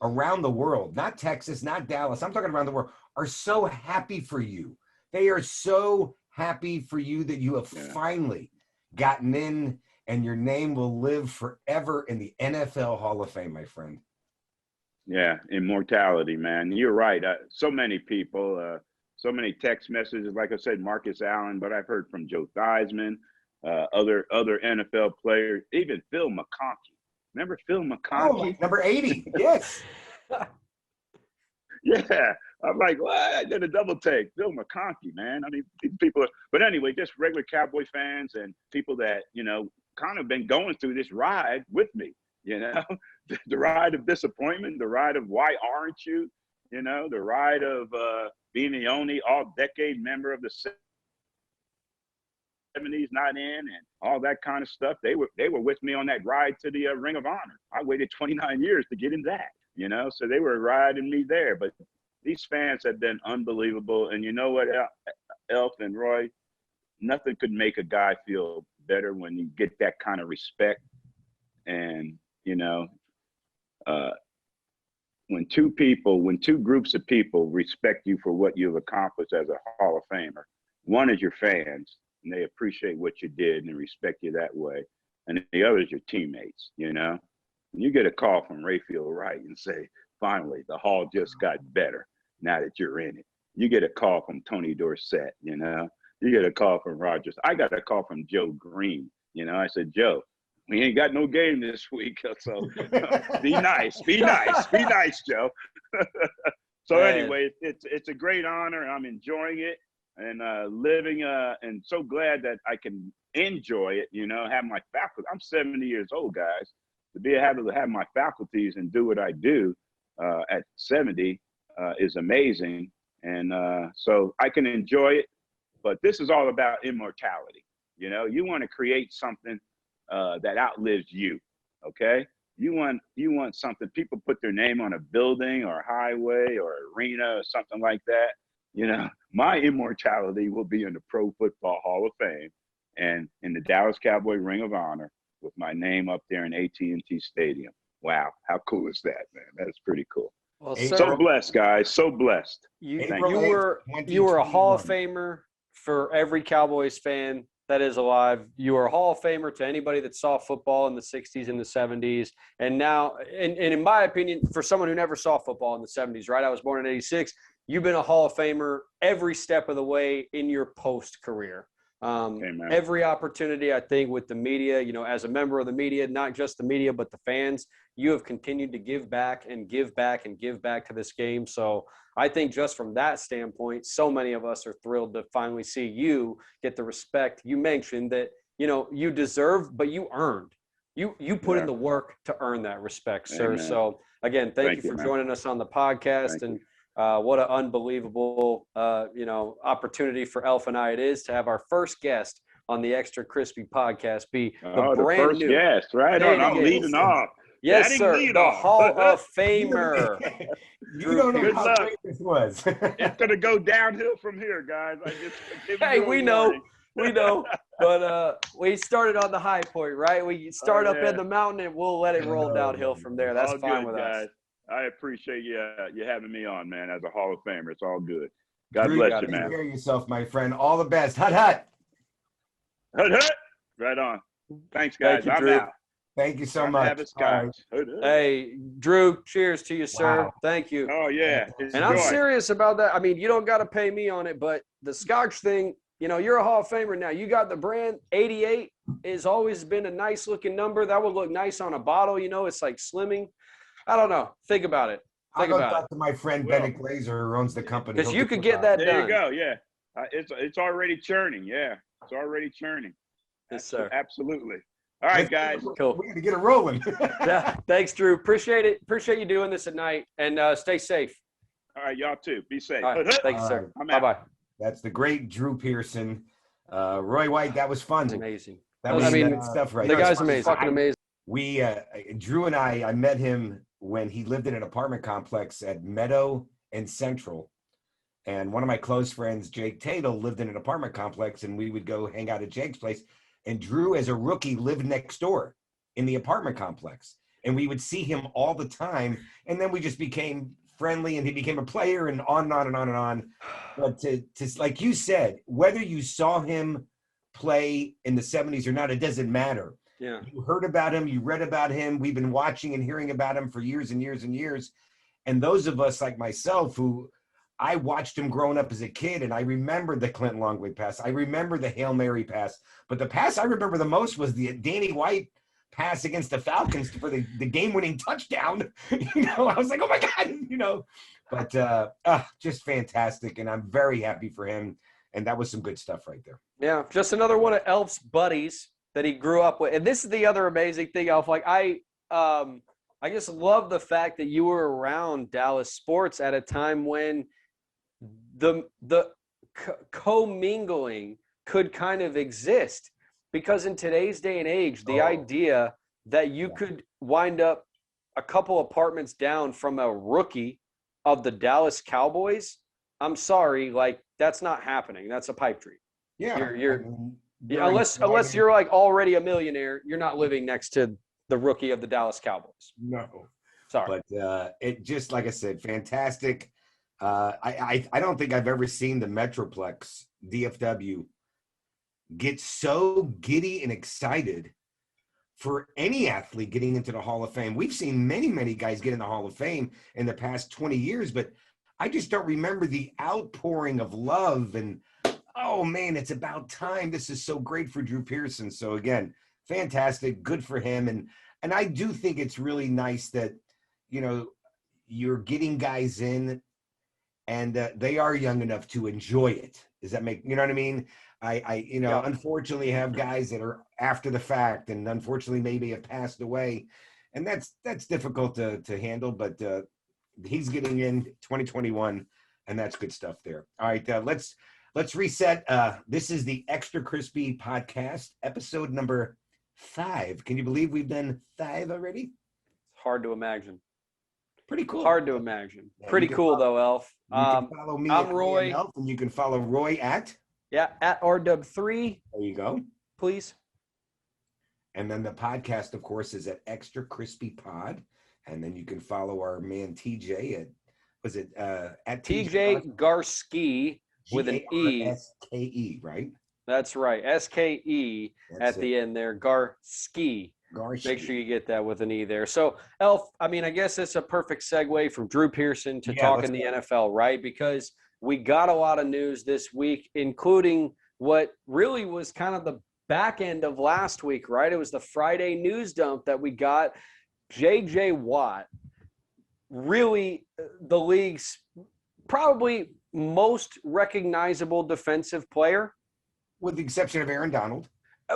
around the world, not Texas, not Dallas, I'm talking around the world, are so happy for you. They are so happy for you that you have finally gotten in, and your name will live forever in the NFL Hall of Fame, my friend. Yeah, immortality, man. You're right. So many people, so many text messages. Like I said, Marcus Allen, but I've heard from Joe Theismann, other NFL players, even Phil McConkey. Remember Phil McConkey? Oh, number 80. Yes. Yeah. I'm like, what? I did a double take. Phil McConkey, man. I mean, these people are, but anyway, just regular Cowboy fans and people that, kind of been going through this ride with me, the ride of disappointment, the ride of why aren't you, the ride of being the only all-decade member of the 70s not in, and all that kind of stuff. They were with me on that ride to the Ring of Honor. I waited 29 years to get in that, so they were riding me there. But these fans have been unbelievable. And you know what, Elf and Roy, nothing could make a guy feel better when you get that kind of respect. And, when two groups of people respect you for what you've accomplished as a Hall of Famer, one is your fans, and they appreciate what you did and respect you that way. And the other is your teammates, you know? And you get a call from Rayfield Wright and say, finally, the Hall just got better now that you're in it. You get a call from Tony Dorsett, you know? You get a call from Rogers. I got a call from Joe Green, you know? I said, Joe, we ain't got no game this week, so be nice, Joe. So anyway, it's a great honor. I'm enjoying it and living, and so glad that I can enjoy it. You know, have my faculty. I'm 70 years old, guys. To be able to have my faculties and do what I do at 70 is amazing, and so I can enjoy it. But this is all about immortality. You know, you want to create something that outlives you. Okay, you want something. People put their name on a building or a highway or arena or something like that. You know, my immortality will be in the Pro Football Hall of Fame and in the Dallas Cowboy Ring of Honor with my name up there in AT&T Stadium. Wow, how cool is that, man? That's pretty cool. Well, so blessed, guys. So blessed. You were a Hall of Famer for every Cowboys fan that is alive. You were a Hall of Famer to anybody that saw football in the 60s and the 70s. And now, and in my opinion, for someone who never saw football in the 70s, right? I was born in 86. You've been a Hall of Famer every step of the way in your post-career. Every opportunity, I think, with the media, you know, as a member of the media, not just the media, but the fans, you have continued to give back and give back and give back to this game. So I think just from that standpoint, so many of us are thrilled to finally see you get the respect you mentioned that, you know, you deserve, but you earned. You put in the work to earn that respect, sir. Amen. So again, thank you for joining us on the podcast. And what an unbelievable, opportunity for Elf and I it is to have our first guest on the Extra Crispy podcast be the brand new guest, right? I'm leading off. Yes, sir. The Hall of Famer. You don't know how great this was. It's gonna go downhill from here, guys. Hey, we know. But we started on the high point, right? We start up in the mountain and we'll let it roll downhill from there. That's all fine good, with guys. Us. I appreciate you having me on, man, as a Hall of Famer. It's all good. God bless you, man. Take care of yourself, my friend. All the best. Hut, hut. Hut, hut. Right on. Thanks, guys. Thank you, Drew. I'm out. Thank you so much. Have a scotch. Hey, Drew, cheers to you, sir. Wow. Thank you. Oh, yeah. And I'm serious about that. I mean, you don't got to pay me on it, but the scotch thing, you know, you're a Hall of Famer now. You got the brand. 88 has always been a nice-looking number. That would look nice on a bottle. You know, it's like slimming. I don't know. Think about it. I'll go talk to my friend Bennett Glazer, who owns the company. Because you could get that done. There you go. Yeah, it's already churning. Yeah, it's already churning. Yes, sir. Absolutely. All right, guys. Cool. We're gonna get it rolling. Yeah. Thanks, Drew. Appreciate it. Appreciate you doing this at night, and stay safe. All right, y'all too. Be safe. All right. Thank you, sir. Bye-bye. That's the great Drew Pearson. Roy White. That was fun. Amazing. That was stuff right. The guy's amazing. Fucking amazing. We Drew and I met him when he lived in an apartment complex at Meadow and Central. And one of my close friends, Jake Tatel, lived in an apartment complex, and we would go hang out at Jake's place. And Drew, as a rookie, lived next door in the apartment complex. And we would see him all the time. And then we just became friendly, and he became a player, and on and on and on and on. But to like you said, whether you saw him play in the 70s or not, it doesn't matter. Yeah. You heard about him, you read about him. We've been watching and hearing about him for years and years and years. And those of us like myself who I watched him growing up as a kid, and I remember the Clinton Longley pass. I remember the Hail Mary pass. But the pass I remember the most was the Danny White pass against the Falcons for the game-winning touchdown. You know, I was like, oh my God, you know. But just fantastic, and I'm very happy for him. And that was some good stuff right there. Yeah, just another one of Elf's buddies that he grew up with. And this is the other amazing thing, Elf. Like, I just love the fact that you were around Dallas sports at a time when the commingling could kind of exist. Because in today's day and age, the idea that you could wind up a couple apartments down from a rookie of the Dallas Cowboys, I'm sorry, like, that's not happening. That's a pipe dream. Yeah. Unless you're like already a millionaire, you're not living next to the rookie of the Dallas Cowboys. No. Sorry. But it just, like I said, fantastic. I don't think I've ever seen the Metroplex DFW get so giddy and excited for any athlete getting into the Hall of Fame. We've seen many guys get in the Hall of Fame in the past 20 years, but I just don't remember the outpouring of love and, oh man, it's about time. This is so great for Drew Pearson. So again, fantastic, good for him. And I do think it's really nice that, you know, you're getting guys in and they are young enough to enjoy it. Does that make, you know what I mean? Yeah. Unfortunately have guys that are after the fact and unfortunately maybe have passed away. And that's difficult to handle, but he's getting in 2021 and that's good stuff there. All right, let's reset. This is the Extra Crispy Podcast, episode number 5. Can you believe we've done 5 already? It's hard to imagine. Pretty cool. Hard to imagine. Yeah, pretty cool though, Elf. You can follow me. I'm Roy. Elf, and you can follow Roy at RW3. There you go. Please. And then the podcast, of course, is at Extra Crispy Pod. And then you can follow our man TJ at TJ Garski with an E. Garske, right? That's right. SKE at the end there. Garski. Make sure you get that with an E there. So, Elf, I mean, I guess it's a perfect segue from Drew Pearson to talking the NFL, right? Because we got a lot of news this week, including what really was kind of the back end of last week, right? It was the Friday news dump that we got. J.J. Watt, really the league's probably most recognizable defensive player. With the exception of Aaron Donald.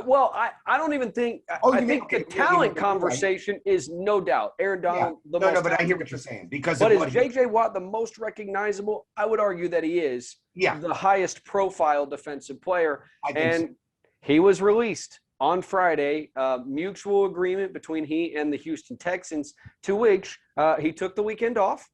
Well, I don't even think – I think the talent conversation is no doubt. Aaron Donald, but I hear what you're saying. But is J.J. Watt the most recognizable? I would argue that he is the highest profile defensive player. And he was released on Friday, mutual agreement between he and the Houston Texans, to which he took the weekend off.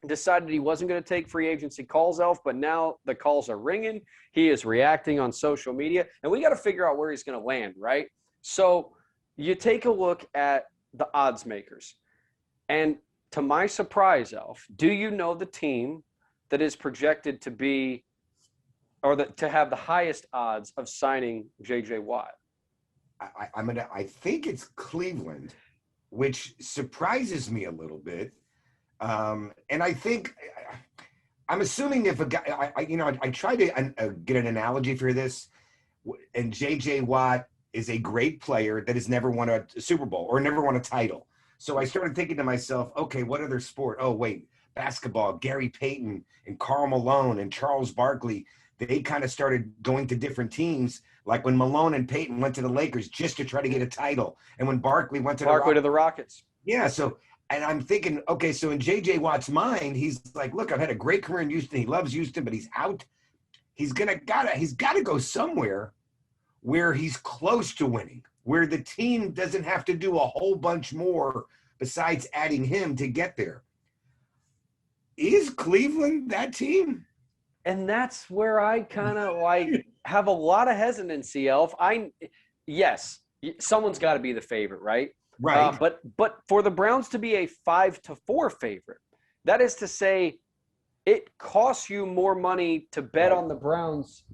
Decided he wasn't going to take free agency calls, Elf, but now the calls are ringing. He is reacting on social media, and we got to figure out where he's going to land, right? So you take a look at the odds makers, and to my surprise, Elf, do you know the team that is projected to be or to have the highest odds of signing J.J. Watt? I think it's Cleveland, which surprises me a little bit. And I think I'm assuming if a guy, I try to get an analogy for this, and J.J. Watt is a great player that has never won a Super Bowl or never won a title. So I started thinking to myself, okay, what other sport? Oh, wait, basketball, Gary Payton and Karl Malone and Charles Barkley, they kind of started going to different teams, like when Malone and Payton went to the Lakers just to try to get a title. And when Barkley went to the Rockets. Yeah, so – and I'm thinking, okay, so in J.J. Watt's mind, he's like, look, I've had a great career in Houston. He loves Houston, but he's out. He's got to go somewhere where he's close to winning, where the team doesn't have to do a whole bunch more besides adding him to get there. Is Cleveland that team? And that's where I kind of have a lot of hesitancy, Elf. Yes, someone's got to be the favorite, right? Right. But for the Browns to be a 5-4 favorite, that is to say, it costs you more money to bet on the Browns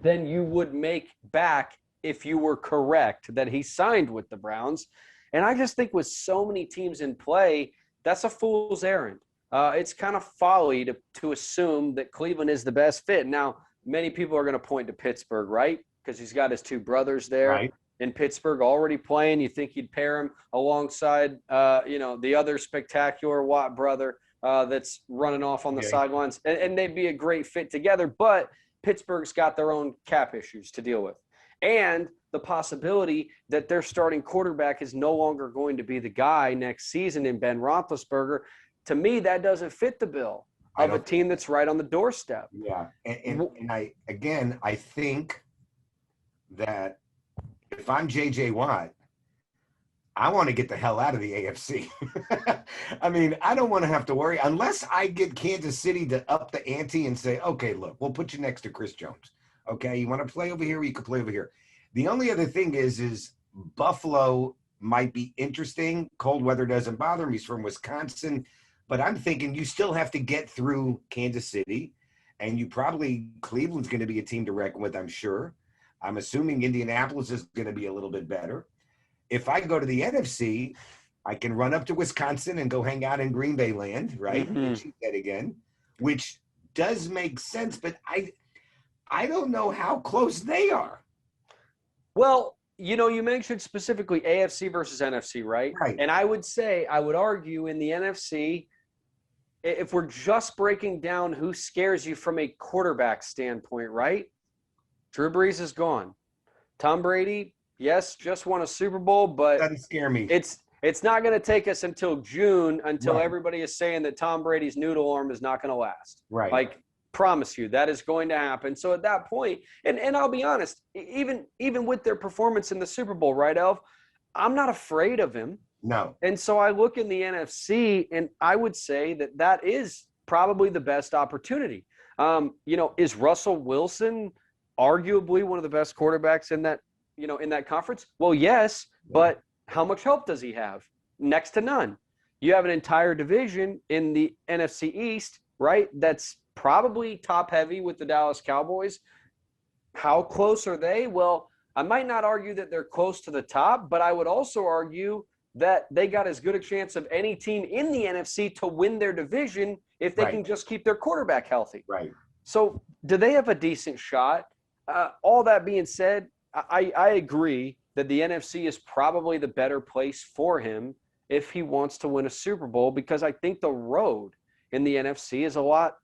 than you would make back if you were correct that he signed with the Browns. And I just think with so many teams in play, that's a fool's errand. It's kind of folly to assume that Cleveland is the best fit. Now, many people are going to point to Pittsburgh, right? Because he's got his 2 brothers there. Right. In Pittsburgh already playing. You think you'd pair him alongside, the other spectacular Watt brother that's running off on the sidelines, and they'd be a great fit together. But Pittsburgh's got their own cap issues to deal with. And the possibility that their starting quarterback is no longer going to be the guy next season in Ben Roethlisberger. To me, that doesn't fit the bill of a team that's right on the doorstep. Yeah. And I think that if I'm J.J. Watt, I want to get the hell out of the AFC. I mean, I don't want to have to worry unless I get Kansas City to up the ante and say, okay, look, we'll put you next to Chris Jones. Okay, you want to play over here? You can play over here. The only other thing is Buffalo might be interesting. Cold weather doesn't bother him. He's from Wisconsin. But I'm thinking you still have to get through Kansas City. And Cleveland's going to be a team to reckon with, I'm sure. I'm assuming Indianapolis is going to be a little bit better. If I go to the NFC, I can run up to Wisconsin and go hang out in Green Bay land, right? Mm-hmm. That again, which does make sense, but I don't know how close they are. Well, you mentioned specifically AFC versus NFC, right? Right. And I would argue in the NFC, if we're just breaking down who scares you from a quarterback standpoint, right? Drew Brees is gone. Tom Brady, yes, just won a Super Bowl, but Doesn't scare me. It's not going to take us until June until Right. everybody is saying that Tom Brady's noodle arm is not going to last. Right. Like, promise you, that is going to happen. So at that point, and I'll be honest, even with their performance in the Super Bowl, right, Elf, I'm not afraid of him. No. And so I look in the NFC, and I would say that is probably the best opportunity. Is Russell Wilson arguably one of the best quarterbacks in that conference? Well, yes, but how much help does he have? Next to none. You have an entire division in the NFC East, right? That's probably top heavy with the Dallas Cowboys. How close are they? Well, I might not argue that they're close to the top, but I would also argue that they got as good a chance of any team in the NFC to win their division if they can just keep their quarterback healthy. Right. So do they have a decent shot? All that being said, I agree that the NFC is probably the better place for him if he wants to win a Super Bowl, because I think the road in the NFC is a lot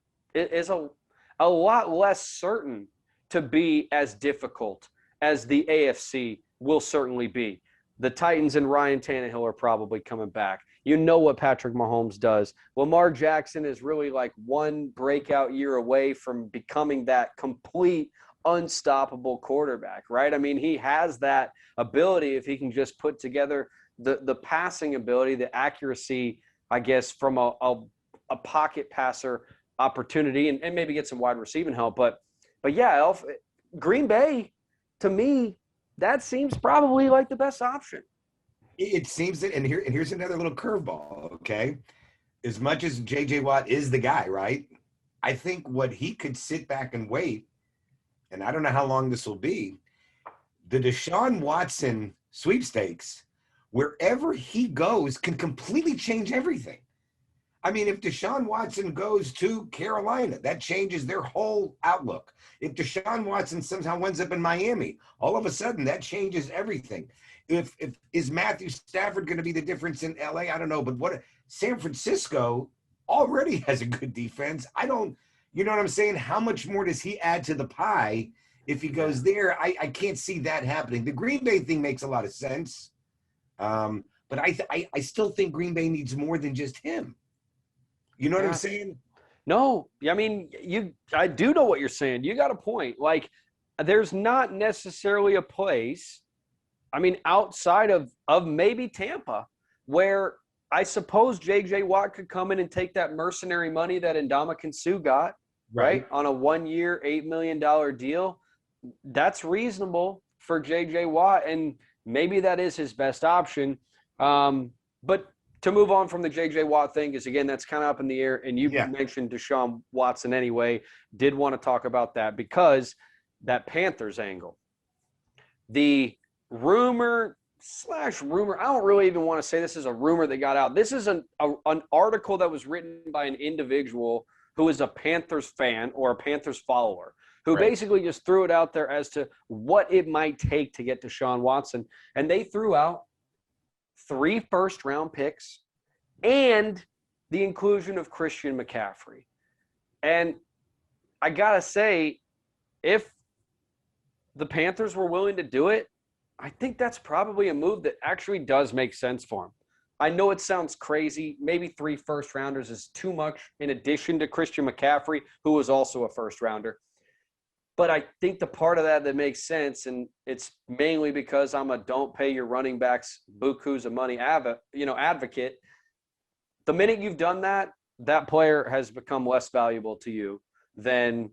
less certain to be as difficult as the AFC will certainly be. The Titans and Ryan Tannehill are probably coming back. You know what Patrick Mahomes does. Lamar Jackson is really like one breakout year away from becoming that complete unstoppable quarterback, right? I mean, he has that ability if he can just put together the passing ability, the accuracy, I guess, from a pocket passer opportunity and maybe get some wide receiving help. But yeah, Elf, Green Bay, to me, that seems probably like the best option. It seems that, and here's another little curveball, okay? As much as J.J. Watt is the guy, right? I think what he could sit back and wait, and I don't know how long this will be, the Deshaun Watson sweepstakes, wherever he goes, can completely change everything. I mean, if Deshaun Watson goes to Carolina, that changes their whole outlook. If Deshaun Watson somehow ends up in Miami, all of a sudden that changes everything. If is Matthew Stafford going to be the difference in LA? I don't know, but San Francisco already has a good defense. You know what I'm saying? How much more does he add to the pie if he goes there? I can't see that happening. The Green Bay thing makes a lot of sense, but I still think Green Bay needs more than just him. You know what I'm saying? No, I mean, I do know what you're saying. You got a point. Like, there's not necessarily a place, I mean, outside of maybe Tampa, where I suppose J.J. Watt could come in and take that mercenary money that Ndamukong Suh got, right? On a 1-year, $8 million deal. That's reasonable for J.J. Watt, and maybe that is his best option. But to move on from the J.J. Watt thing is, again, that's kind of up in the air, and you mentioned Deshaun Watson anyway. Did want to talk about that because that Panthers angle. The rumor, I don't really even want to say this is a rumor that got out. This is an article that was written by an individual who is a Panthers fan or a Panthers follower, who basically just threw it out there as to what it might take to get Deshaun Watson. And they threw out 3 first-round picks and the inclusion of Christian McCaffrey. And I got to say, if the Panthers were willing to do it, I think that's probably a move that actually does make sense for him. I know it sounds crazy. Maybe 3 first-rounders is too much in addition to Christian McCaffrey, who was also a first-rounder. But I think the part of that makes sense, and it's mainly because I'm a don't pay your running backs bukus of money advocate. The minute you've done that, that player has become less valuable to you than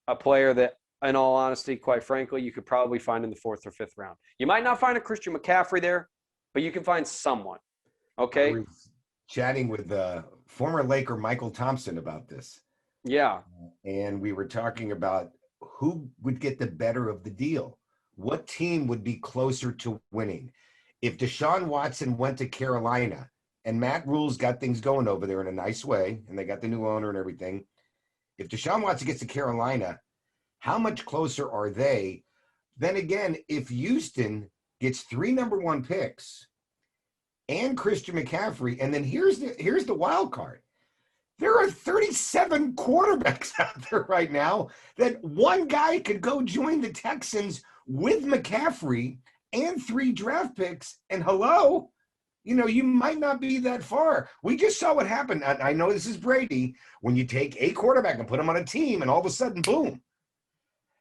a player that, in all honesty, quite frankly, you could probably find in the 4th or 5th round. You might not find a Christian McCaffrey there, but you can find someone. I Okay. was chatting with former Laker Michael Thompson about this. Yeah. And we were talking about who would get the better of the deal. What team would be closer to winning? If Deshaun Watson went to Carolina and Matt Rule's got things going over there in a nice way, and they got the new owner and everything. If Deshaun Watson gets to Carolina, how much closer are they? Then again, if Houston gets 3 number 1 picks and Christian McCaffrey, and then here's the wild card. There are 37 quarterbacks out there right now that one guy could go join the Texans with McCaffrey and 3 draft picks. And hello, you might not be that far. We just saw what happened. I know this is Brady. When you take a quarterback and put him on a team and all of a sudden, boom.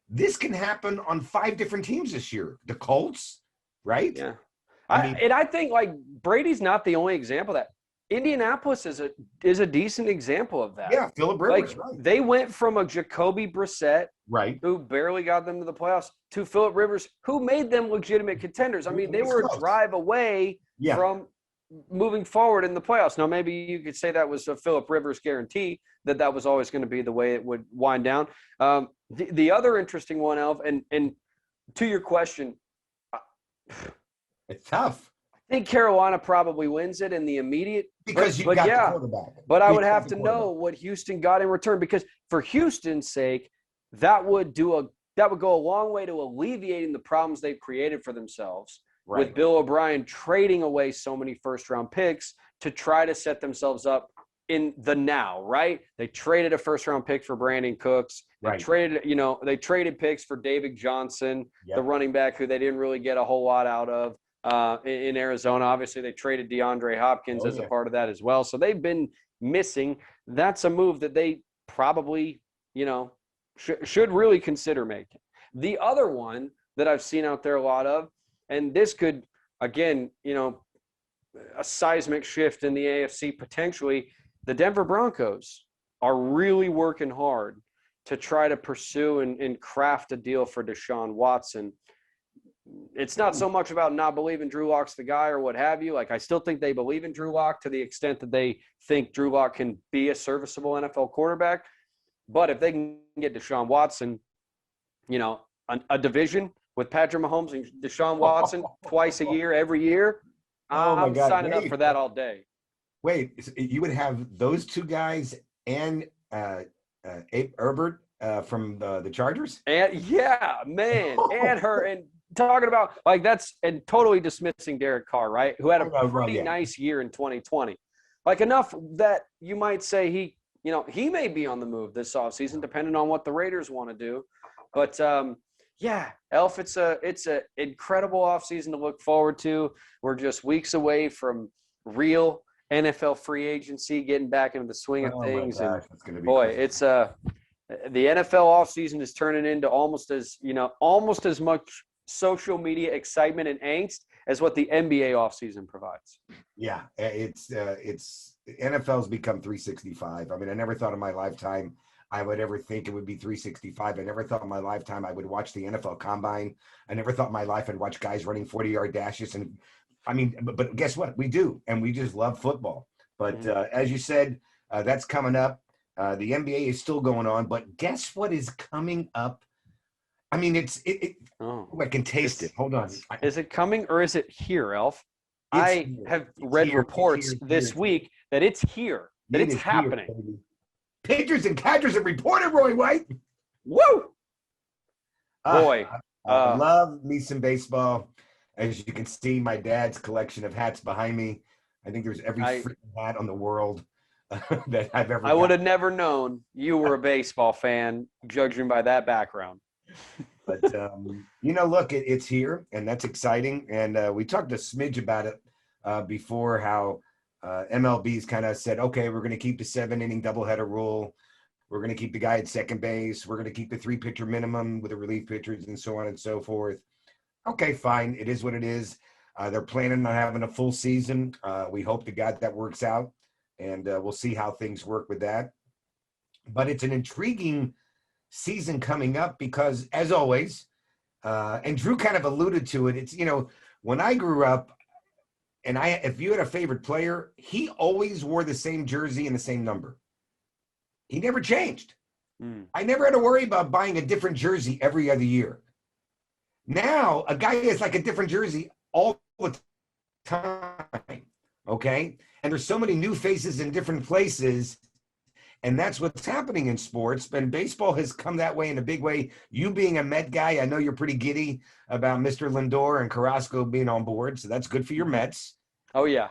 This can happen on 5 different teams this year. The Colts, right? Yeah. I think like Brady's not the only example of that. Indianapolis is a decent example of that. Yeah, Philip Rivers. Like, right. They went from a Jacoby Brissett, right, who barely got them to the playoffs, to Philip Rivers, who made them legitimate contenders. I mean, they were a drive away from moving forward in the playoffs. Now, maybe you could say that was a Philip Rivers guarantee, that was always going to be the way it would wind down. The other interesting one, Elf, and to your question, it's tough. I think Carolina probably wins it in the immediate. Because you got the quarterback. But I would have to know what Houston got in return, because for Houston's sake, that would go a long way to alleviating the problems they've created for themselves with Bill O'Brien trading away so many first-round picks to try to set themselves up in the now, right? They traded a first-round pick for Brandon Cooks. They traded picks for David Johnson, the running back who they didn't really get a whole lot out of. In Arizona, obviously, they traded DeAndre Hopkins as a part of that as well. So they've been missing. That's a move that they probably, should really consider making. The other one that I've seen out there a lot of, and this could, again, a seismic shift in the AFC potentially, the Denver Broncos are really working hard to try to pursue and craft a deal for Deshaun Watson. It's not so much about not believing Drew Lock's the guy or what have you. Like, I still think they believe in Drew Lock to the extent that they think Drew Lock can be a serviceable NFL quarterback. But if they can get Deshaun Watson, a division with Patrick Mahomes and Deshaun Watson twice a year, every year, I'm signing up for that all day. Wait, you would have those 2 guys and Abe Herbert from the Chargers? And and talking about and totally dismissing Derek Carr, right? Who had a pretty nice year in 2020. Like, enough that you might say he may be on the move this offseason, depending on what the Raiders want to do. But Elf, it's a incredible offseason to look forward to. We're just weeks away from real NFL free agency, getting back into the swing of things. My gosh, it's gonna be boy, crazy. it's the NFL offseason is turning into almost as much social media excitement and angst as what the NBA offseason provides. Yeah, it's NFL's become 365. I mean, I never thought in my lifetime I would ever think it would be 365. I never thought in my lifetime I would watch the NFL Combine. I never thought in my life I'd watch guys running 40-yard dashes. And I mean, but guess what? We do, and we just love football. But as you said, that's coming up. The NBA is still going on, but guess what is coming up? I mean, I can taste it. Hold on. Is it coming or is it here, Elf? I have read reports this week that it's here, that it's happening. Here, pitchers and catchers have reported, Roy White. Woo! Boy. I love me some baseball. As you can see, my dad's collection of hats behind me. I think there's every freaking hat on the world that I've ever I would have never known you were a baseball fan, judging by that background. But, look, it's here, and that's exciting. And we talked a smidge about it before, how MLB's kind of said, okay, we're going to keep the 7-inning doubleheader rule. We're going to keep the guy at second base. We're going to keep the 3-pitcher minimum with the relief pitchers and so on and so forth. Okay, fine. It is what it is. They're planning on having a full season. We hope to God that works out, and we'll see how things work with that. But it's an intriguing season coming up because, as always, and Drew kind of alluded to it, it's, when I grew up, and if you had a favorite player, he always wore the same jersey and the same number. He never changed. I never had to worry about buying a different jersey every other year. Now, a guy has like a different jersey all the time, okay? And there's so many new faces in different places, and that's what's happening in sports. And baseball has come that way in a big way. You being a Met guy, I know you're pretty giddy about Mr. Lindor and Carrasco being on board, so that's good for your Mets. Oh, yeah.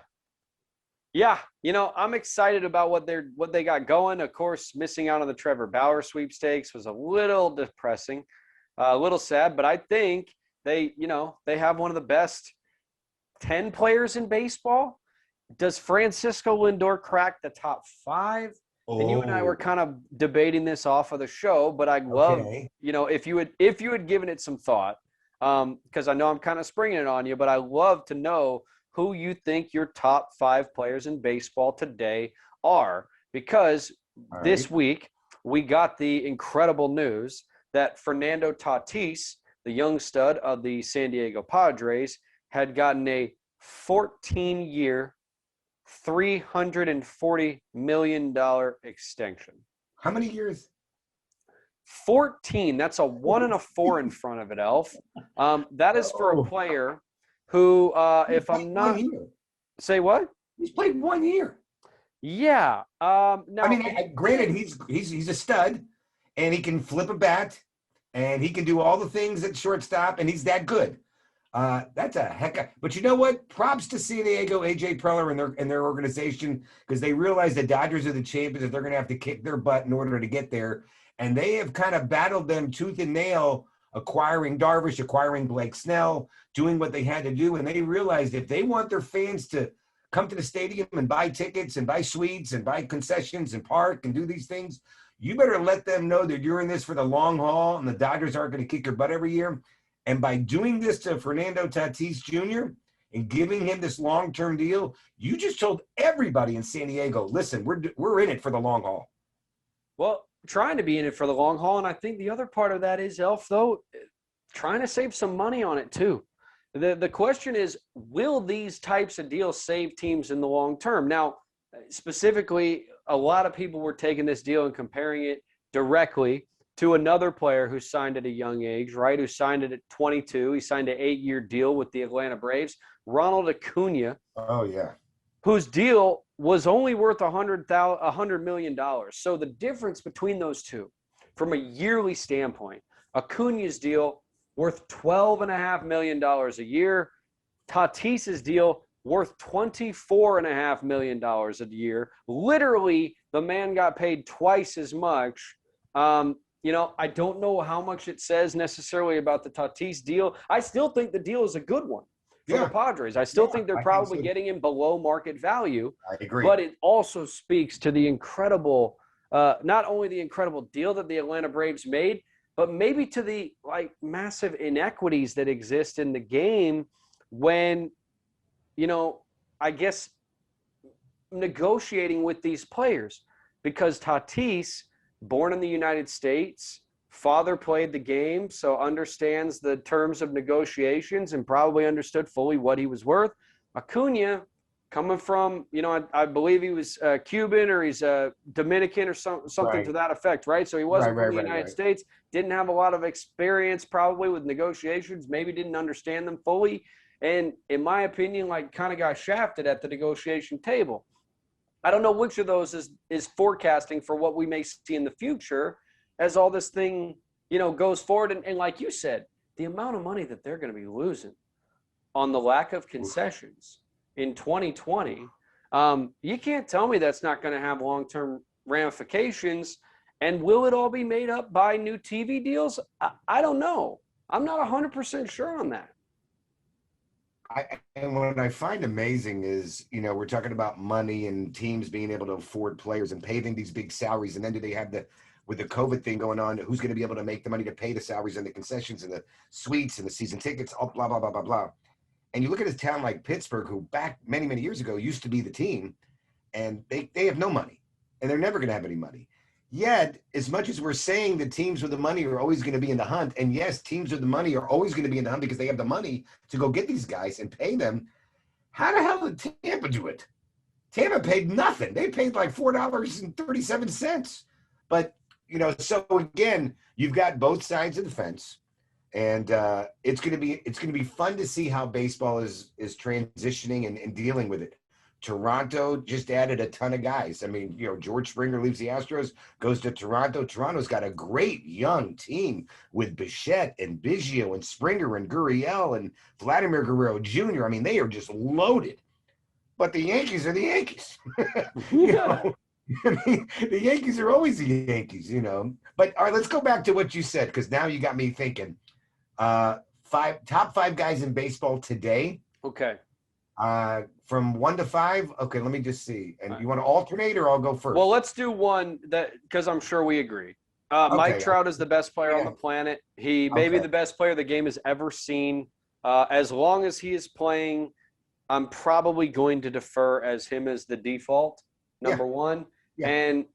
Yeah, I'm excited about what they got going. Of course, missing out on the Trevor Bauer sweepstakes was a little depressing, a little sad, but I think they have one of the best 10 players in baseball. Does Francisco Lindor crack the top 5? And you and I were kind of debating this off of the show, but I'd love, if you had given it some thought, because I know I'm kind of springing it on you, but I love to know who you think your top 5 players in baseball today are, because this week we got the incredible news that Fernando Tatis, the young stud of the San Diego Padres, had gotten a 14-year, $340 million extension. How many years? 14. That's a 1 and a 4 in front of it, Elf. That is for a player who, if I'm not – say what? He's played 1 year. Yeah. Now, I mean, granted, he's a stud, and he can flip a bat, and he can do all the things at shortstop, and he's that good. That's a heck of, but you know what? Props to San Diego, AJ Preller and their organization, because they realize the Dodgers are the champions, that they're going to have to kick their butt in order to get there. And they have kind of battled them tooth and nail, acquiring Darvish, acquiring Blake Snell, doing what they had to do. And they realized if they want their fans to come to the stadium and buy tickets and buy suites and buy concessions and park and do these things, you better let them know that you're in this for the long haul, and the Dodgers aren't going to kick your butt every year. And by doing this to Fernando Tatis Jr. and giving him this long-term deal, you just told everybody in San Diego, listen, we're in it for the long haul. Well, trying to be in it for the long haul, and I think the other part of that is, Elf, though, trying to save some money on it too. The question is, will these types of deals save teams in the long term? Now, specifically, a lot of people were taking this deal and comparing it directly to another player who signed at a young age, right, who signed it at 22. He signed an 8-year deal with the Atlanta Braves, Ronald Acuna. Oh, yeah. Whose deal was only worth $100 million. So the difference between those two, from a yearly standpoint, Acuna's deal worth $12.5 million a year. Tatis's deal worth $24.5 million a year. Literally, the man got paid twice as much. I don't know how much it says necessarily about the Tatis deal. I still think the deal is a good one for the Padres. I still think they're probably getting him below market value. I agree. But it also speaks to the incredible, not only the incredible deal that the Atlanta Braves made, but maybe to the massive inequities that exist in the game when, I guess negotiating with these players, because Tatis, born in the United States, father played the game, so understands the terms of negotiations and probably understood fully what he was worth. Acuna, coming from, I believe he was Cuban, or he's Dominican or something to that effect, right? So he wasn't from the United States, didn't have a lot of experience probably with negotiations, maybe didn't understand them fully, and in my opinion, kind of got shafted at the negotiation table. I don't know which of those is forecasting for what we may see in the future as all this thing, goes forward. And like you said, the amount of money that they're going to be losing on the lack of concessions in 2020, you can't tell me that's not going to have long-term ramifications. And will it all be made up by new TV deals? I don't know. I'm not 100% sure on that. And what I find amazing is, we're talking about money and teams being able to afford players and pay them these big salaries. And then do they have with the COVID thing going on, who's going to be able to make the money to pay the salaries and the concessions and the suites and the season tickets, all blah, blah, blah, blah, blah. And you look at a town like Pittsburgh, who back many, many years ago used to be the team, and they have no money, and they're never going to have any money. Yet, as much as we're saying the teams with the money are always going to be in the hunt, and yes, teams with the money are always going to be in the hunt because they have the money to go get these guys and pay them, How the hell did Tampa do it? Tampa paid nothing. They paid like $4.37. But, so again, you've got both sides of the fence. And it's going to be fun to see how baseball is transitioning and dealing with it. Toronto just added a ton of guys. I mean, George Springer leaves the Astros, goes to Toronto. Toronto's got a great young team with Bichette and Biggio and Springer and Gurriel and Vladimir Guerrero Jr. I mean, they are just loaded. But the Yankees are the Yankees. I mean, the Yankees are always the Yankees, But all right, let's go back to what you said, because now you got me thinking. Top five guys in baseball today. Okay. From 1 to 5. Okay, let me just see. And you want to alternate, or I'll go first? Well, let's do one because I'm sure we agree. Mike Trout is the best player on the planet. He may be the best player the game has ever seen. As long as he is playing, I'm probably going to defer as him as the default, number one. Yeah. And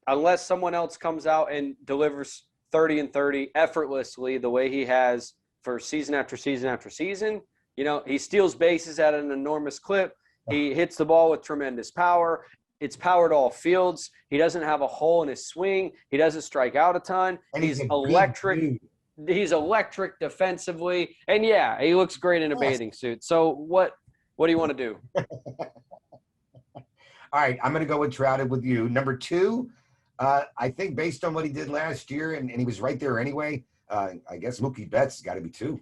unless someone else comes out and delivers 30 and 30 effortlessly the way he has for season after season after season, he steals bases at an enormous clip. He hits the ball with tremendous power. It's powered all fields. He doesn't have a hole in his swing. He doesn't strike out a ton. And he's electric. He's electric defensively. And yeah, he looks great in a bathing suit. So what do you want to do? All right, I'm going to go with Trout with you. Number 2, I think based on what he did last year, and he was right there anyway, I guess Mookie Betts got to be 2.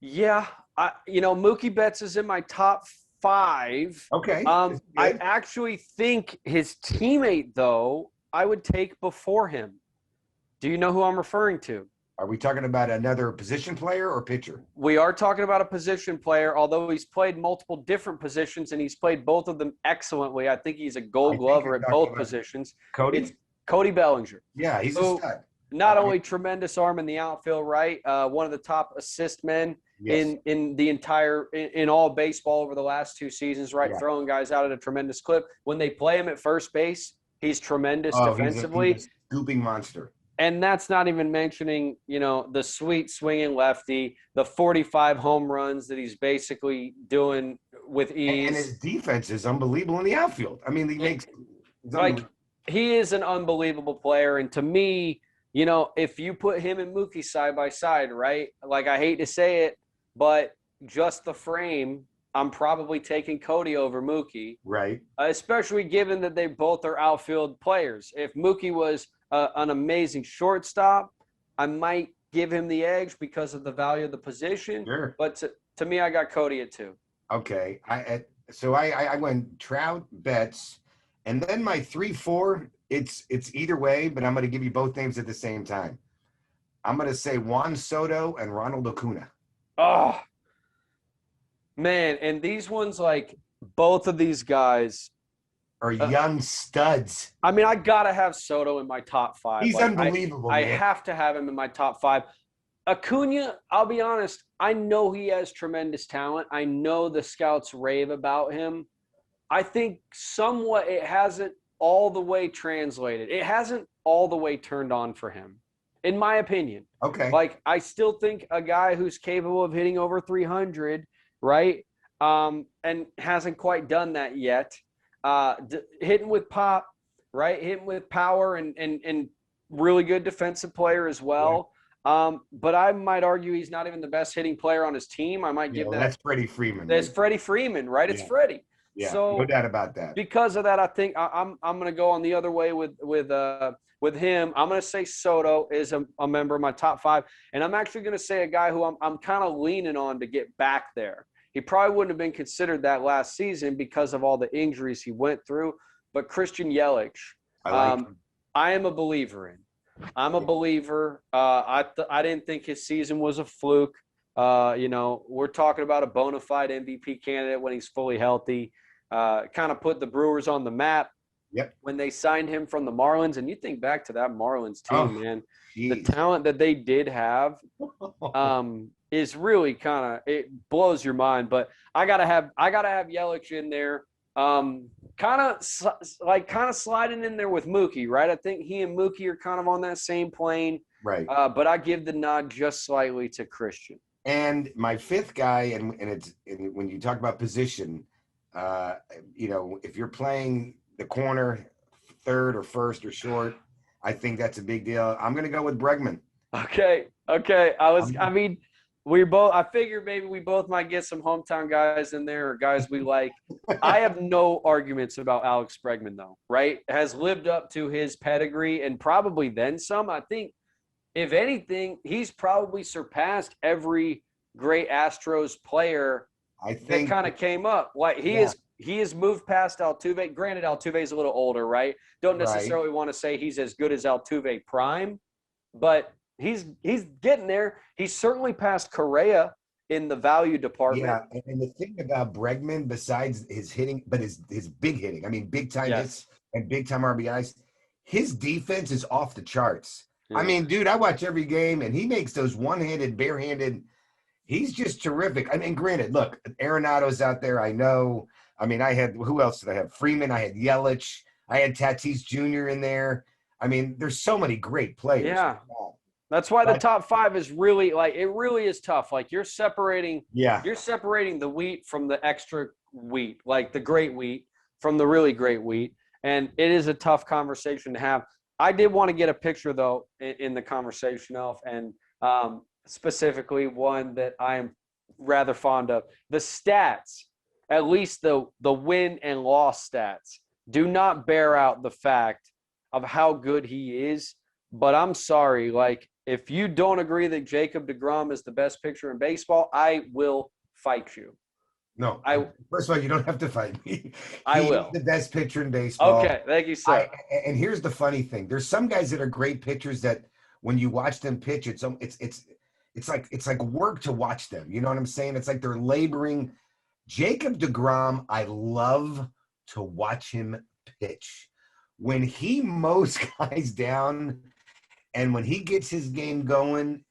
Yeah, Mookie Betts is in my top 5. Okay. I actually think his teammate, though, I would take before him. Do you know who I'm referring to? Are we talking about another position player or pitcher? We are talking about a position player, although he's played multiple different positions, and he's played both of them excellently. I think he's a gold glover at both positions. Cody? It's Cody Bellinger. Yeah, he's a stud. Not only tremendous arm in the outfield, right? One of the top assist men in the entire in all baseball over the last 2 seasons, right? Yeah. Throwing guys out at a tremendous clip. When they play him at first base, he's tremendous defensively. He's a scooping monster. And that's not even mentioning, the sweet swinging lefty, the 45 home runs that he's basically doing with ease. And his defense is unbelievable in the outfield. I mean, he is an unbelievable player. And to me, if you put him and Mookie side by side, right? I hate to say it, but just the frame, I'm probably taking Cody over Mookie. Right. Especially given that they both are outfield players. If Mookie was an amazing shortstop, I might give him the edge because of the value of the position. Sure. But to me, I got Cody at 2. Okay. I went Trout, Betts, and then my 3-4, it's either way, but I'm going to give you both names at the same time. I'm going to say Juan Soto and Ronald Acuna. Oh, man. And these ones, both of these guys are young studs. I mean, I got to have Soto in my top 5. He's unbelievable. I have to have him in my top 5. Acuna, I'll be honest, I know he has tremendous talent. I know the scouts rave about him. I think somewhat it hasn't all the way translated. It hasn't all the way turned on for him, in my opinion. Okay. I still think a guy who's capable of hitting over 300, right, and hasn't quite done that yet. Hitting with pop, right? Hitting with power and really good defensive player as well. Yeah. But I might argue he's not even the best hitting player on his team. I might give that. That's Freddie Freeman. That's Freddie Freeman, right? Yeah. It's Freddie. Yeah, so, no doubt about that. Because of that, I think I'm going to go on the other way with him. I'm going to say Soto is a member of my top 5, and I'm actually going to say a guy who I'm kind of leaning on to get back there. He probably wouldn't have been considered that last season because of all the injuries he went through. But Christian Yelich, I am a believer in. I'm a believer. I didn't think his season was a fluke. We're talking about a bona fide MVP candidate when he's fully healthy. Kind of put the Brewers on the map. Yep. When they signed him from the Marlins, and you think back to that Marlins team, man, the talent that they did have is really it blows your mind. But I gotta have Yelich in there, kind of sliding in there with Mookie, right? I think he and Mookie are kind of on that same plane, right? But I give the nod just slightly to Christian. And my fifth guy, and when you talk about position, if you're playing the corner, third or first or short, I think that's a big deal. I'm going to go with Bregman. Okay. I figured maybe we both might get some hometown guys in there or guys we like. I have no arguments about Alex Bregman, though, right? Has lived up to his pedigree and probably then some. I think, if anything, he's probably surpassed every great Astros player that kind of came up. Like he has moved past Altuve. Granted, Altuve's a little older, right? Don't necessarily want to say he's as good as Altuve prime, but he's getting there. He's certainly passed Correa in the value department. Yeah, and the thing about Bregman, besides his hitting, but his big hitting, I mean, big time hits and big time RBIs, his defense is off the charts. Yeah. I mean, dude, I watch every game, and he makes those one-handed, barehanded. He's just terrific. I mean, granted, look, Arenado's out there. I know. I mean, who else did I have? Freeman. I had Yelich. I had Tatis Jr. in there. I mean, there's so many great players. Yeah. That's why the top five is really it really is tough. Like you're separating the wheat from the extra wheat, like the great wheat from the really great wheat. And it is a tough conversation to have. I did want to get a picture though in the conversation of, and specifically one that I am rather fond of. The stats, at least the win and loss stats, do not bear out the fact of how good he is. But I'm sorry, like, if you don't agree that Jacob deGrom is the best pitcher in baseball, I will fight you. No, first of all, you don't have to fight me. I will. He's the best pitcher in baseball. Okay, thank you, sir. And here's the funny thing: there's some guys that are great pitchers that, when you watch them pitch, it's like work to watch them. You know what I'm saying? It's like they're laboring. Jacob deGrom, I love to watch him pitch. When he mows guys down, and when he gets his game going,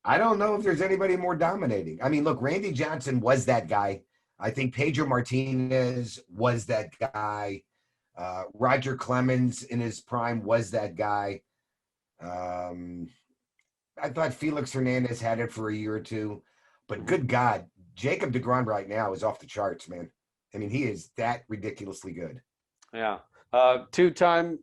I don't know if there's anybody more dominating. I mean, look, Randy Johnson was that guy. I think Pedro Martinez was that guy. Roger Clemens in his prime was that guy. I thought Felix Hernandez had it for a year or two. But good God, Jacob deGrom right now is off the charts, man. I mean, he is that ridiculously good. Yeah. Two-time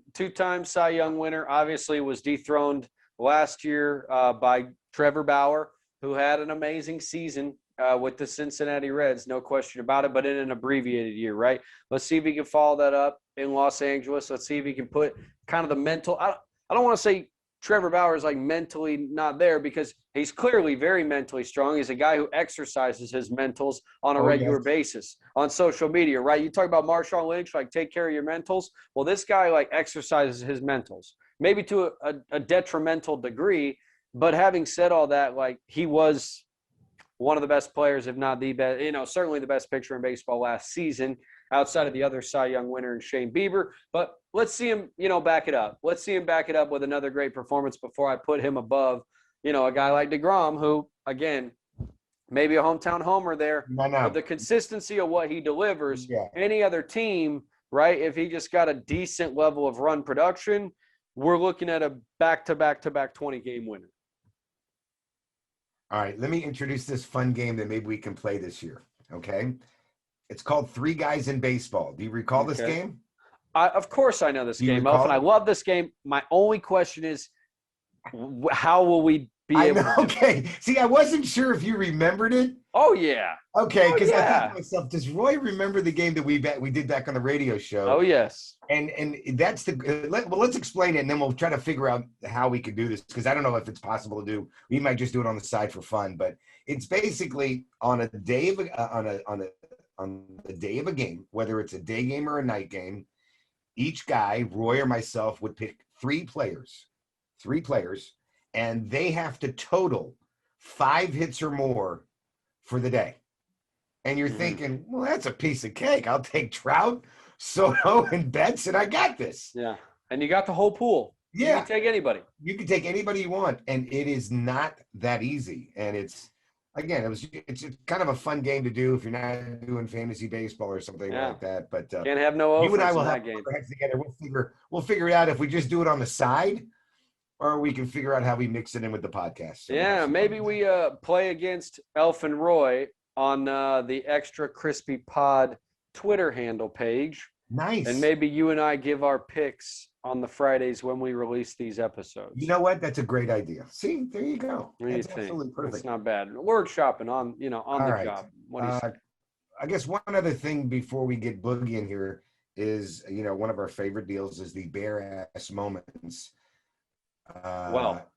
Cy Young winner, obviously was dethroned last year by Trevor Bauer, who had an amazing season with the Cincinnati Reds, no question about it, but in an abbreviated year, right? Let's see if he can follow that up in Los Angeles. Let's see if he can put kind of the mental – I don't want to say Trevor Bauer is like mentally not there, because he's clearly very mentally strong. He's a guy who exercises his mentals on a regular basis on social media, right? You talk about Marshawn Lynch, like take care of your mentals. Well, this guy like exercises his mentals, maybe to a detrimental degree. But having said all that, like he was one of the best players, if not the best, certainly the best pitcher in baseball last season, outside of the other Cy Young winner and Shane Bieber. But let's see him, back it up. Let's see him back it up with another great performance before I put him above, a guy like deGrom, who, again, maybe a hometown homer there. But the consistency of what he delivers, any other team, right, if he just got a decent level of run production, we're looking at a back-to-back-to-back 20-game winner. All right, let me introduce this fun game that maybe we can play this year, okay? It's called Three Guys in Baseball. Do you recall this game? Of course I know this game, Elf, and I love this game. My only question is, how will we be able to Okay. See, I wasn't sure if you remembered it. Oh, yeah. Okay, because I thought to myself, does Roy remember the game that we did back on the radio show? Oh, yes. And that's let's explain it, and then we'll try to figure out how we could do this, because I don't know if it's possible to do. We might just do it on the side for fun, but it's basically on a day of on the day of a game, whether it's a day game or a night game, each guy, Roy or myself, would pick three players, and they have to total 5 hits or more for the day. And you're thinking, well, that's a piece of cake. I'll take Trout, Soto, and Betts, and I got this. Yeah. And you got the whole pool. Yeah. You can take anybody. You can take anybody you want, and it is not that easy. And it's kind of a fun game to do if you're not doing fantasy baseball or something like that. But can't have no you and I will in have that game together. We'll figure it out if we just do it on the side, or we can figure out how we mix it in with the podcast. So Yeah, maybe we play against Elf and Roy on the Extra Crispy Pod Twitter handle page. Nice. And maybe you and I give our picks on the Fridays when we release these episodes. You know what? That's a great idea. See, there you go. What do you That's think? absolutely perfect. It's not bad. Workshopping on the right. job. What do you say? I guess one other thing before we get Boogie in here is, one of our favorite deals is the bare ass moments.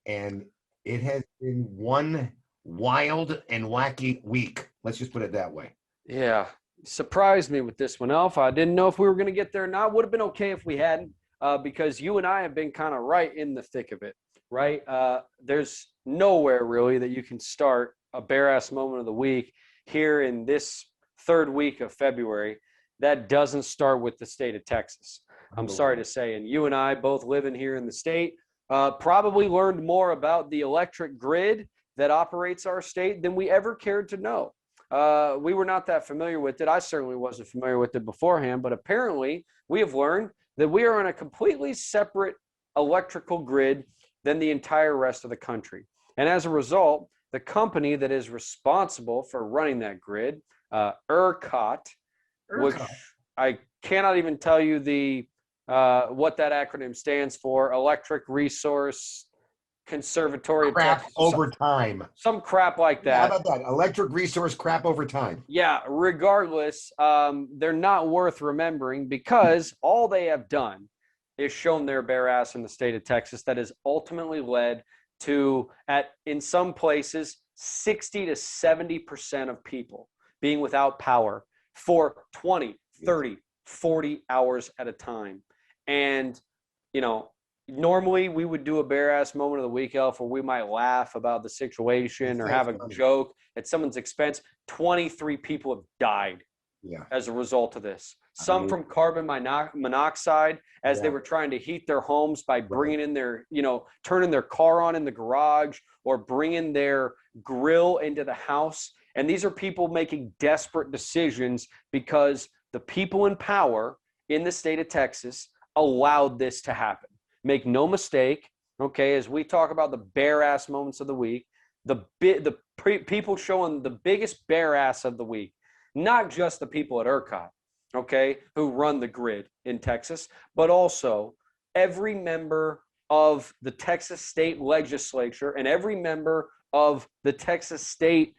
And it has been one wild and wacky week. Let's just put it that way. Yeah. Surprised me with this one, Alpha. I didn't know if we were going to get there or not. Would have been okay if we hadn't, because you and I have been kind of right in the thick of it, right? There's nowhere really that you can start a bare ass moment of the week here in this third week of February that doesn't start with the state of Texas. I'm sorry to say. And you and I both living here in the state probably learned more about the electric grid that operates our state than we ever cared to know. We were not that familiar with it. I certainly wasn't familiar with it beforehand, but apparently we have learned that we are on a completely separate electrical grid than the entire rest of the country. And as a result, the company that is responsible for running that grid, ERCOT, which I cannot even tell you what that acronym stands for, Electric Resource Conservatory of crap Texas. over time. Some crap like that. How about that? Electric resource crap over time. Yeah, regardless, they're not worth remembering because all they have done is shown their bare ass in the state of Texas that has ultimately led to, in some places, 60 to 70% of people being without power for 20, 30, 40 hours at a time. And, normally we would do a bare ass moment of the week, Elf, where we might laugh about the situation or have a joke at someone's expense. 23 people have died as a result of this. Some from carbon monoxide as they were trying to heat their homes by bringing in their, turning their car on in the garage or bringing their grill into the house. And these are people making desperate decisions because the people in power in the state of Texas allowed this to happen. Make no mistake, okay, as we talk about the bare ass moments of the week, people showing the biggest bare ass of the week, not just the people at ERCOT, okay, who run the grid in Texas, but also every member of the Texas state legislature and every member of the Texas state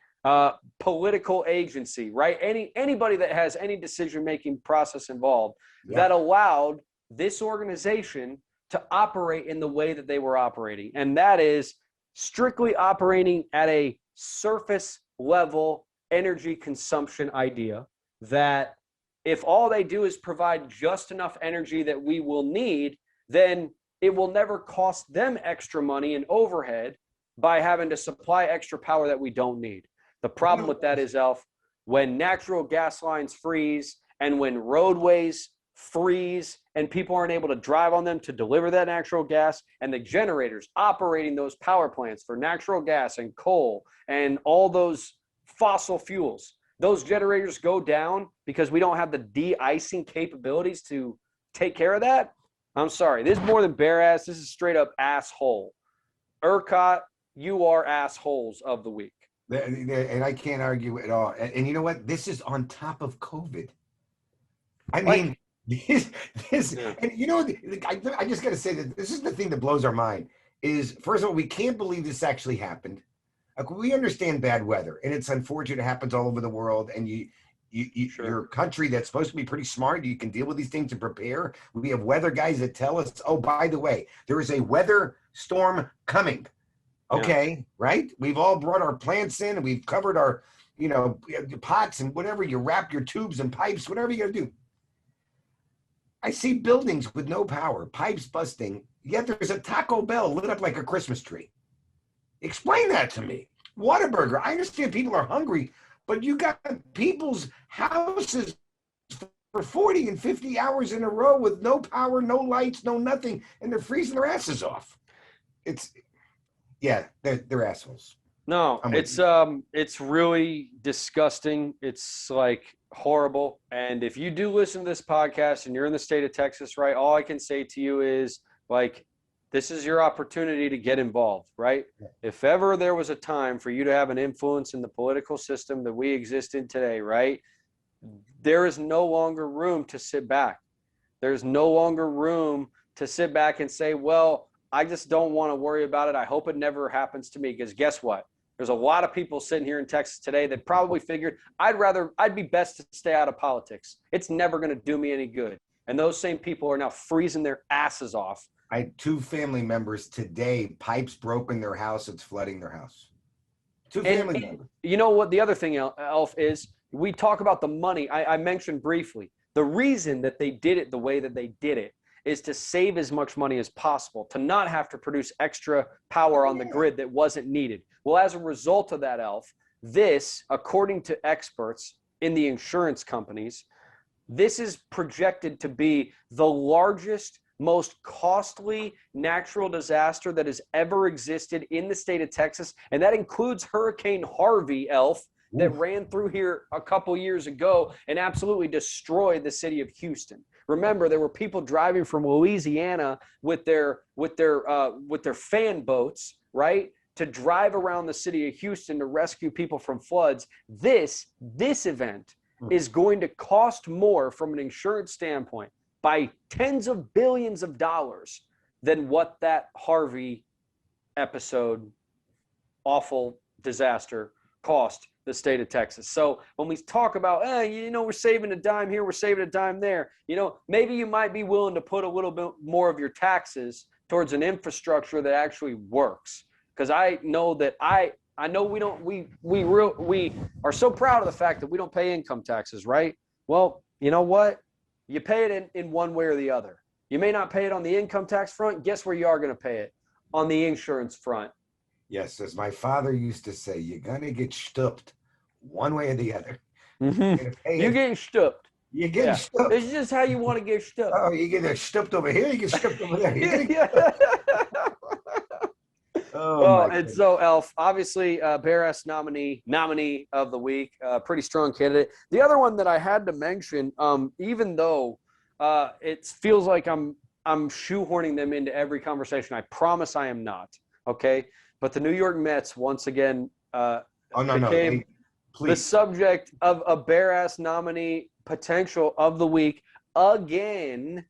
political agency, right? Anybody that has any decision-making process involved that allowed this organization to operate in the way that they were operating. And that is strictly operating at a surface level energy consumption idea that if all they do is provide just enough energy that we will need, then it will never cost them extra money and overhead by having to supply extra power that we don't need. The problem with that is, Elf, when natural gas lines freeze and when roadways freeze and people aren't able to drive on them to deliver that natural gas, and the generators operating those power plants for natural gas and coal and all those fossil fuels, those generators go down because we don't have the de-icing capabilities to take care of that. I'm sorry. This is more than bare ass. This is straight up asshole. ERCOT, you are assholes of the week. And I can't argue at all. And you know what? This is on top of COVID. I mean, this and I just got to say that this is the thing that blows our mind is, first of all, we can't believe this actually happened. Like, we understand bad weather, and it's unfortunate. It happens all over the world, and your country that's supposed to be pretty smart, you can deal with these things and prepare. We have weather guys that tell us, oh, by the way, there is a weather storm coming. Okay, right? We've all brought our plants in, and we've covered our, pots and whatever. You wrap your tubes and pipes, whatever you got to do. I see buildings with no power, pipes busting, yet there's a Taco Bell lit up like a Christmas tree. Explain that to me. Whataburger, I understand people are hungry, but you got people's houses for 40 and 50 hours in a row with no power, no lights, no nothing, and they're freezing their asses off. They're assholes. No, it's really disgusting. It's like horrible. And if you do listen to this podcast and you're in the state of Texas, right, all I can say to you is, like, this is your opportunity to get involved, right? If ever there was a time for you to have an influence in the political system that we exist in today, right? There is no longer room to sit back. There's no longer room to sit back and say, well, I just don't want to worry about it. I hope it never happens to me. Because guess what? There's a lot of people sitting here in Texas today that probably figured I'd be best to stay out of politics. It's never going to do me any good. And those same people are now freezing their asses off. I had 2 family members today, pipes broke in their house. It's flooding their house. 2 family members. You know what? The other thing, Elf, is we talk about the money. I mentioned briefly. The reason that they did it the way that they did it is to save as much money as possible, to not have to produce extra power on the grid that wasn't needed. Well, as a result of that, Elf, this, according to experts in the insurance companies, this is projected to be the largest, most costly natural disaster that has ever existed in the state of Texas. And that includes Hurricane Harvey, Elf, that ran through here a couple years ago and absolutely destroyed the city of Houston. Remember, there were people driving from Louisiana with their fan boats, right, to drive around the city of Houston to rescue people from floods. This event is going to cost more from an insurance standpoint by tens of billions of dollars than what that Harvey episode, awful disaster, cost the state of Texas. So when we talk about, we're saving a dime here, we're saving a dime there, maybe you might be willing to put a little bit more of your taxes towards an infrastructure that actually works. Because I know that I know we are so proud of the fact that we don't pay income taxes, right? Well, you know what? You pay it in one way or the other. You may not pay it on the income tax front. Guess where you are going to pay it? On the insurance front. Yes, as my father used to say, you're going to get stooped one way or the other. Mm-hmm. You're getting stooped. You're getting stooped. It's just how you want to get stooped. Oh, you get stooped over here, you get stooped over there. And so, Elf, obviously, Bear Ass nominee of the week, pretty strong candidate. The other one that I had to mention, even though it feels like I'm shoehorning them into every conversation, I promise I am not. Okay, but the New York Mets once again became the subject of a Bear Ass nominee potential of the week again.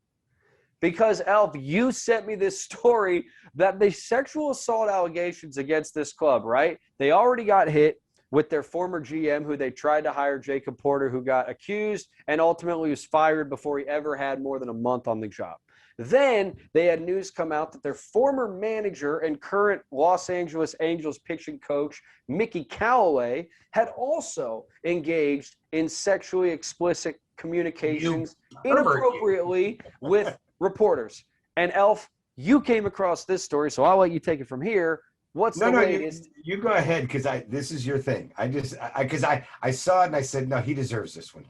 Because, Elf, you sent me this story that the sexual assault allegations against this club, right? They already got hit with their former GM, who they tried to hire, Jacob Porter, who got accused and ultimately was fired before he ever had more than a month on the job. Then they had news come out that their former manager and current Los Angeles Angels pitching coach, Mickey Callaway, had also engaged in sexually explicit communications inappropriately with reporters. And Elf, you came across this story, so I'll let you take it from here. What's the latest? You go ahead, because this is your thing. I saw it and I said, no, he deserves this one.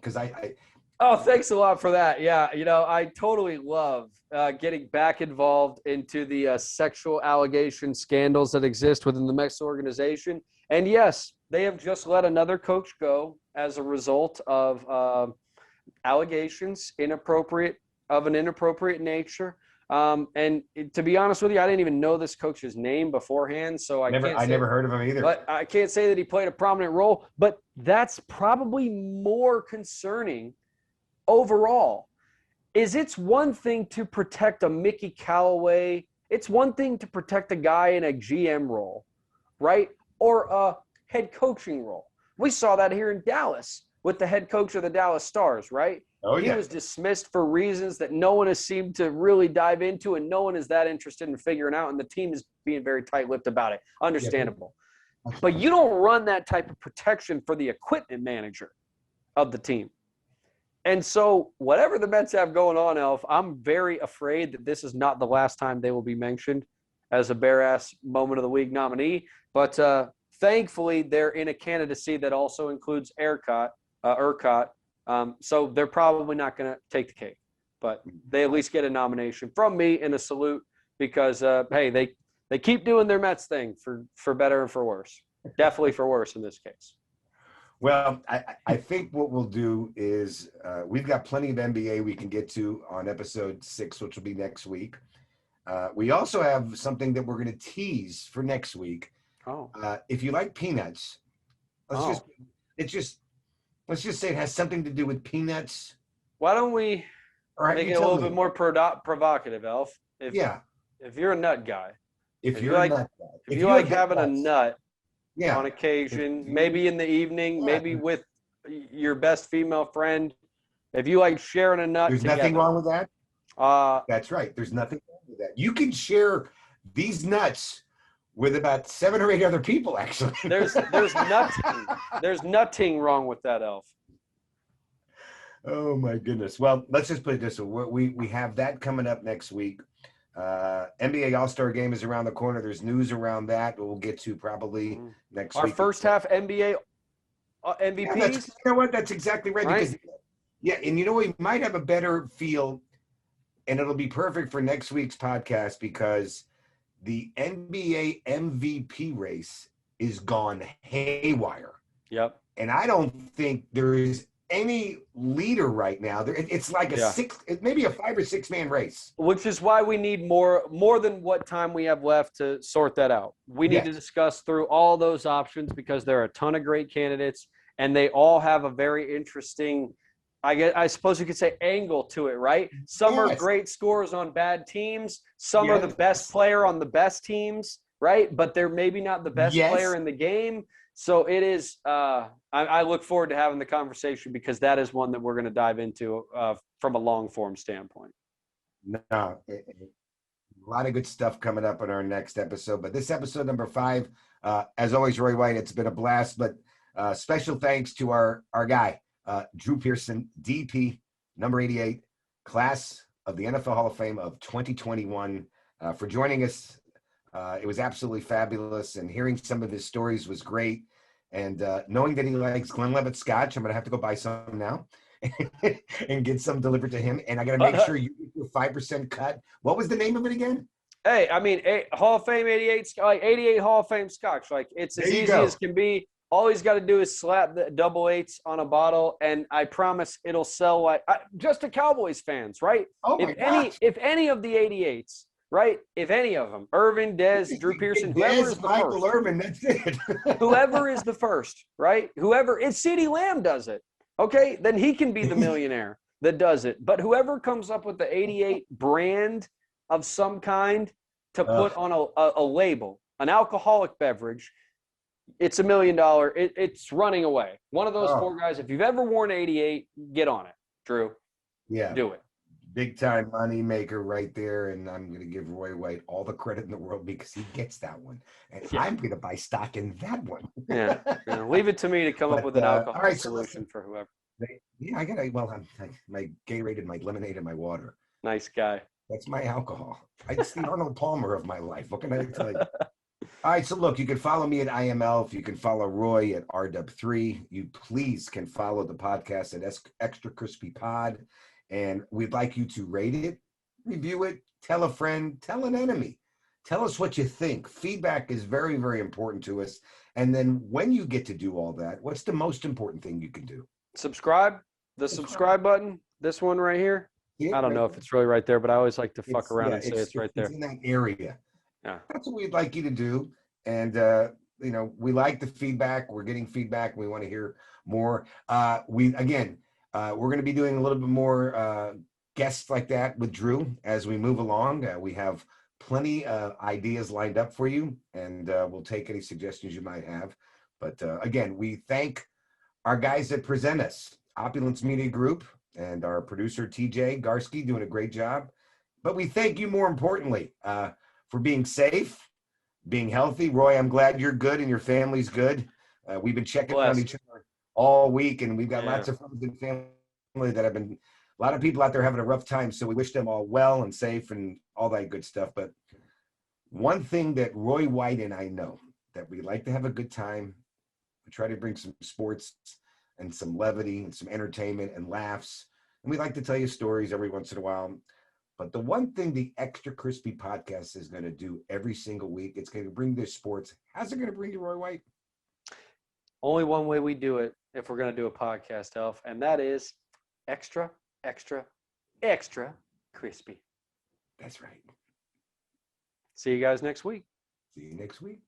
Oh, thanks a lot for that. Yeah, I totally love getting back involved into the sexual allegation scandals that exist within the Mets organization. And yes, they have just let another coach go as a result of allegations of an inappropriate nature. And to be honest with you, I didn't even know this coach's name beforehand, so I never heard of him either. But I can't say that he played a prominent role. But that's probably more concerning overall. It's one thing to protect a Mickey Callaway. It's one thing to protect a guy in a GM role, right? Or a head coaching role. We saw that here in Dallas with the head coach of the Dallas Stars, right? Oh, yeah. He was dismissed for reasons that no one has seemed to really dive into, and no one is that interested in figuring out, and the team is being very tight-lipped about it. Understandable. Yeah. But you don't run that type of protection for the equipment manager of the team. And so whatever the Mets have going on, Elf, I'm very afraid that this is not the last time they will be mentioned as a Bear Ass Moment of the Week nominee. But thankfully, they're in a candidacy that also includes Ercot. So they're probably not going to take the cake. But they at least get a nomination from me and a salute because, hey, they keep doing their Mets thing for better and for worse. Definitely for worse in this case. Well, I think what we'll do is we've got plenty of NBA we can get to on episode 6, which will be next week. We also have something that we're going to tease for next week. Oh. If you like peanuts, let's just say it has something to do with peanuts. Why don't we make it a little bit more provocative, Elf? If you're a nut guy, if you like having a nut on occasion, maybe in the evening, maybe with your best female friend, if you like sharing a nut, there's nothing wrong with that. That's right. There's nothing wrong with that. You can share these nuts with about 7 or 8 other people, actually. There's nothing wrong with that, Elf. Oh my goodness. Well, let's just put it this way. We have that coming up next week. NBA All-Star Game is around the corner. There's news around that we'll get to probably next week. Our first half NBA MVPs. You know what? That's exactly right. Because, and you know, we might have a better feel, and it'll be perfect for next week's podcast because the NBA MVP race is gone haywire. Yep. And I don't think there is any leader right now. It's like maybe a 5 or 6 man race. Which is why we need more than what time we have left to sort that out. We need to discuss through all those options because there are a ton of great candidates and they all have a very interesting, I suppose you could say, angle to it, right? Some are great scorers on bad teams. Some are the best player on the best teams, right? But they're maybe not the best player in the game. So it is I look forward to having the conversation because that is one that we're going to dive into from a long form standpoint. No, a lot of good stuff coming up in our next episode. But this episode number 5, as always, Roy White, it's been a blast. But special thanks to our guy, Drew Pearson, DP, number 88, class of the NFL Hall of Fame of 2021, for joining us. It was absolutely fabulous, and hearing some of his stories was great. And knowing that he likes Glenlivet Scotch, I'm going to have to go buy some now and get some delivered to him. And I got to make sure you get your 5% cut. What was the name of it again? Hey, I mean, Hall of Fame 88, like 88 Hall of Fame Scotch. Like, it's as easy as can be. All he's got to do is slap the double 8s on a bottle, and I promise it'll sell like just to Cowboys fans, right? Oh my gosh. If any of the 88s, right? If any of them, Irvin, Dez, Drew Pearson, whoever is the Michael first. Irvin, that's it. Whoever is the first, right? Whoever, if CeeDee Lamb does it, okay, then he can be the millionaire that does it. But whoever comes up with the 88 brand of some kind to put on a label, an alcoholic beverage, it's $1 million. It's running away. One of those 4 guys, if you've ever worn 88, get on it, Drew. Yeah. Do it. Big time money maker right there. And I'm going to give Roy White all the credit in the world because he gets that one. And I'm going to buy stock in that one. Leave it to me to come up with an alcohol solution for whoever. Yeah, I got to, my Gatorade, my lemonade, and my water. Nice guy. That's my alcohol. It's the Arnold Palmer of my life. What can I tell you? All right, so look, you can follow me at IML. If you can follow Roy at RW3, you please can follow the podcast at Extra Crispy Pod. And we'd like you to rate it, review it, tell a friend, tell an enemy. Tell us what you think. Feedback is very, very important to us. And then when you get to do all that, what's the most important thing you can do? Subscribe. The subscribe button, this one right here. I don't know if it's really right there, but I always like to fuck around and say it's right there. It's in that area. Yeah. That's what we'd like you to do. And, we like the feedback. We're getting feedback. We want to hear more. We're going to be doing a little bit more guests like that with Drew as we move along. We have plenty of ideas lined up for you, and we'll take any suggestions you might have. But again, we thank our guys that present us, Opulence Media Group, and our producer, TJ Garski, doing a great job. But we thank you more importantly for being safe, being healthy. Roy, I'm glad you're good and your family's good. We've been checking on each other all week, and we've got lots of friends and family that have been, a lot of people out there having a rough time. So we wish them all well and safe and all that good stuff. But one thing that Roy White and I know, that we like to have a good time. We try to bring some sports and some levity and some entertainment and laughs. And we like to tell you stories every once in a while. But the one thing the Extra Crispy podcast is going to do every single week, it's going to bring this sports. How's it going to bring you, Roy White? Only one way we do it if we're going to do a podcast, Elf, and that is extra, extra, extra crispy. That's right. See you guys next week. See you next week.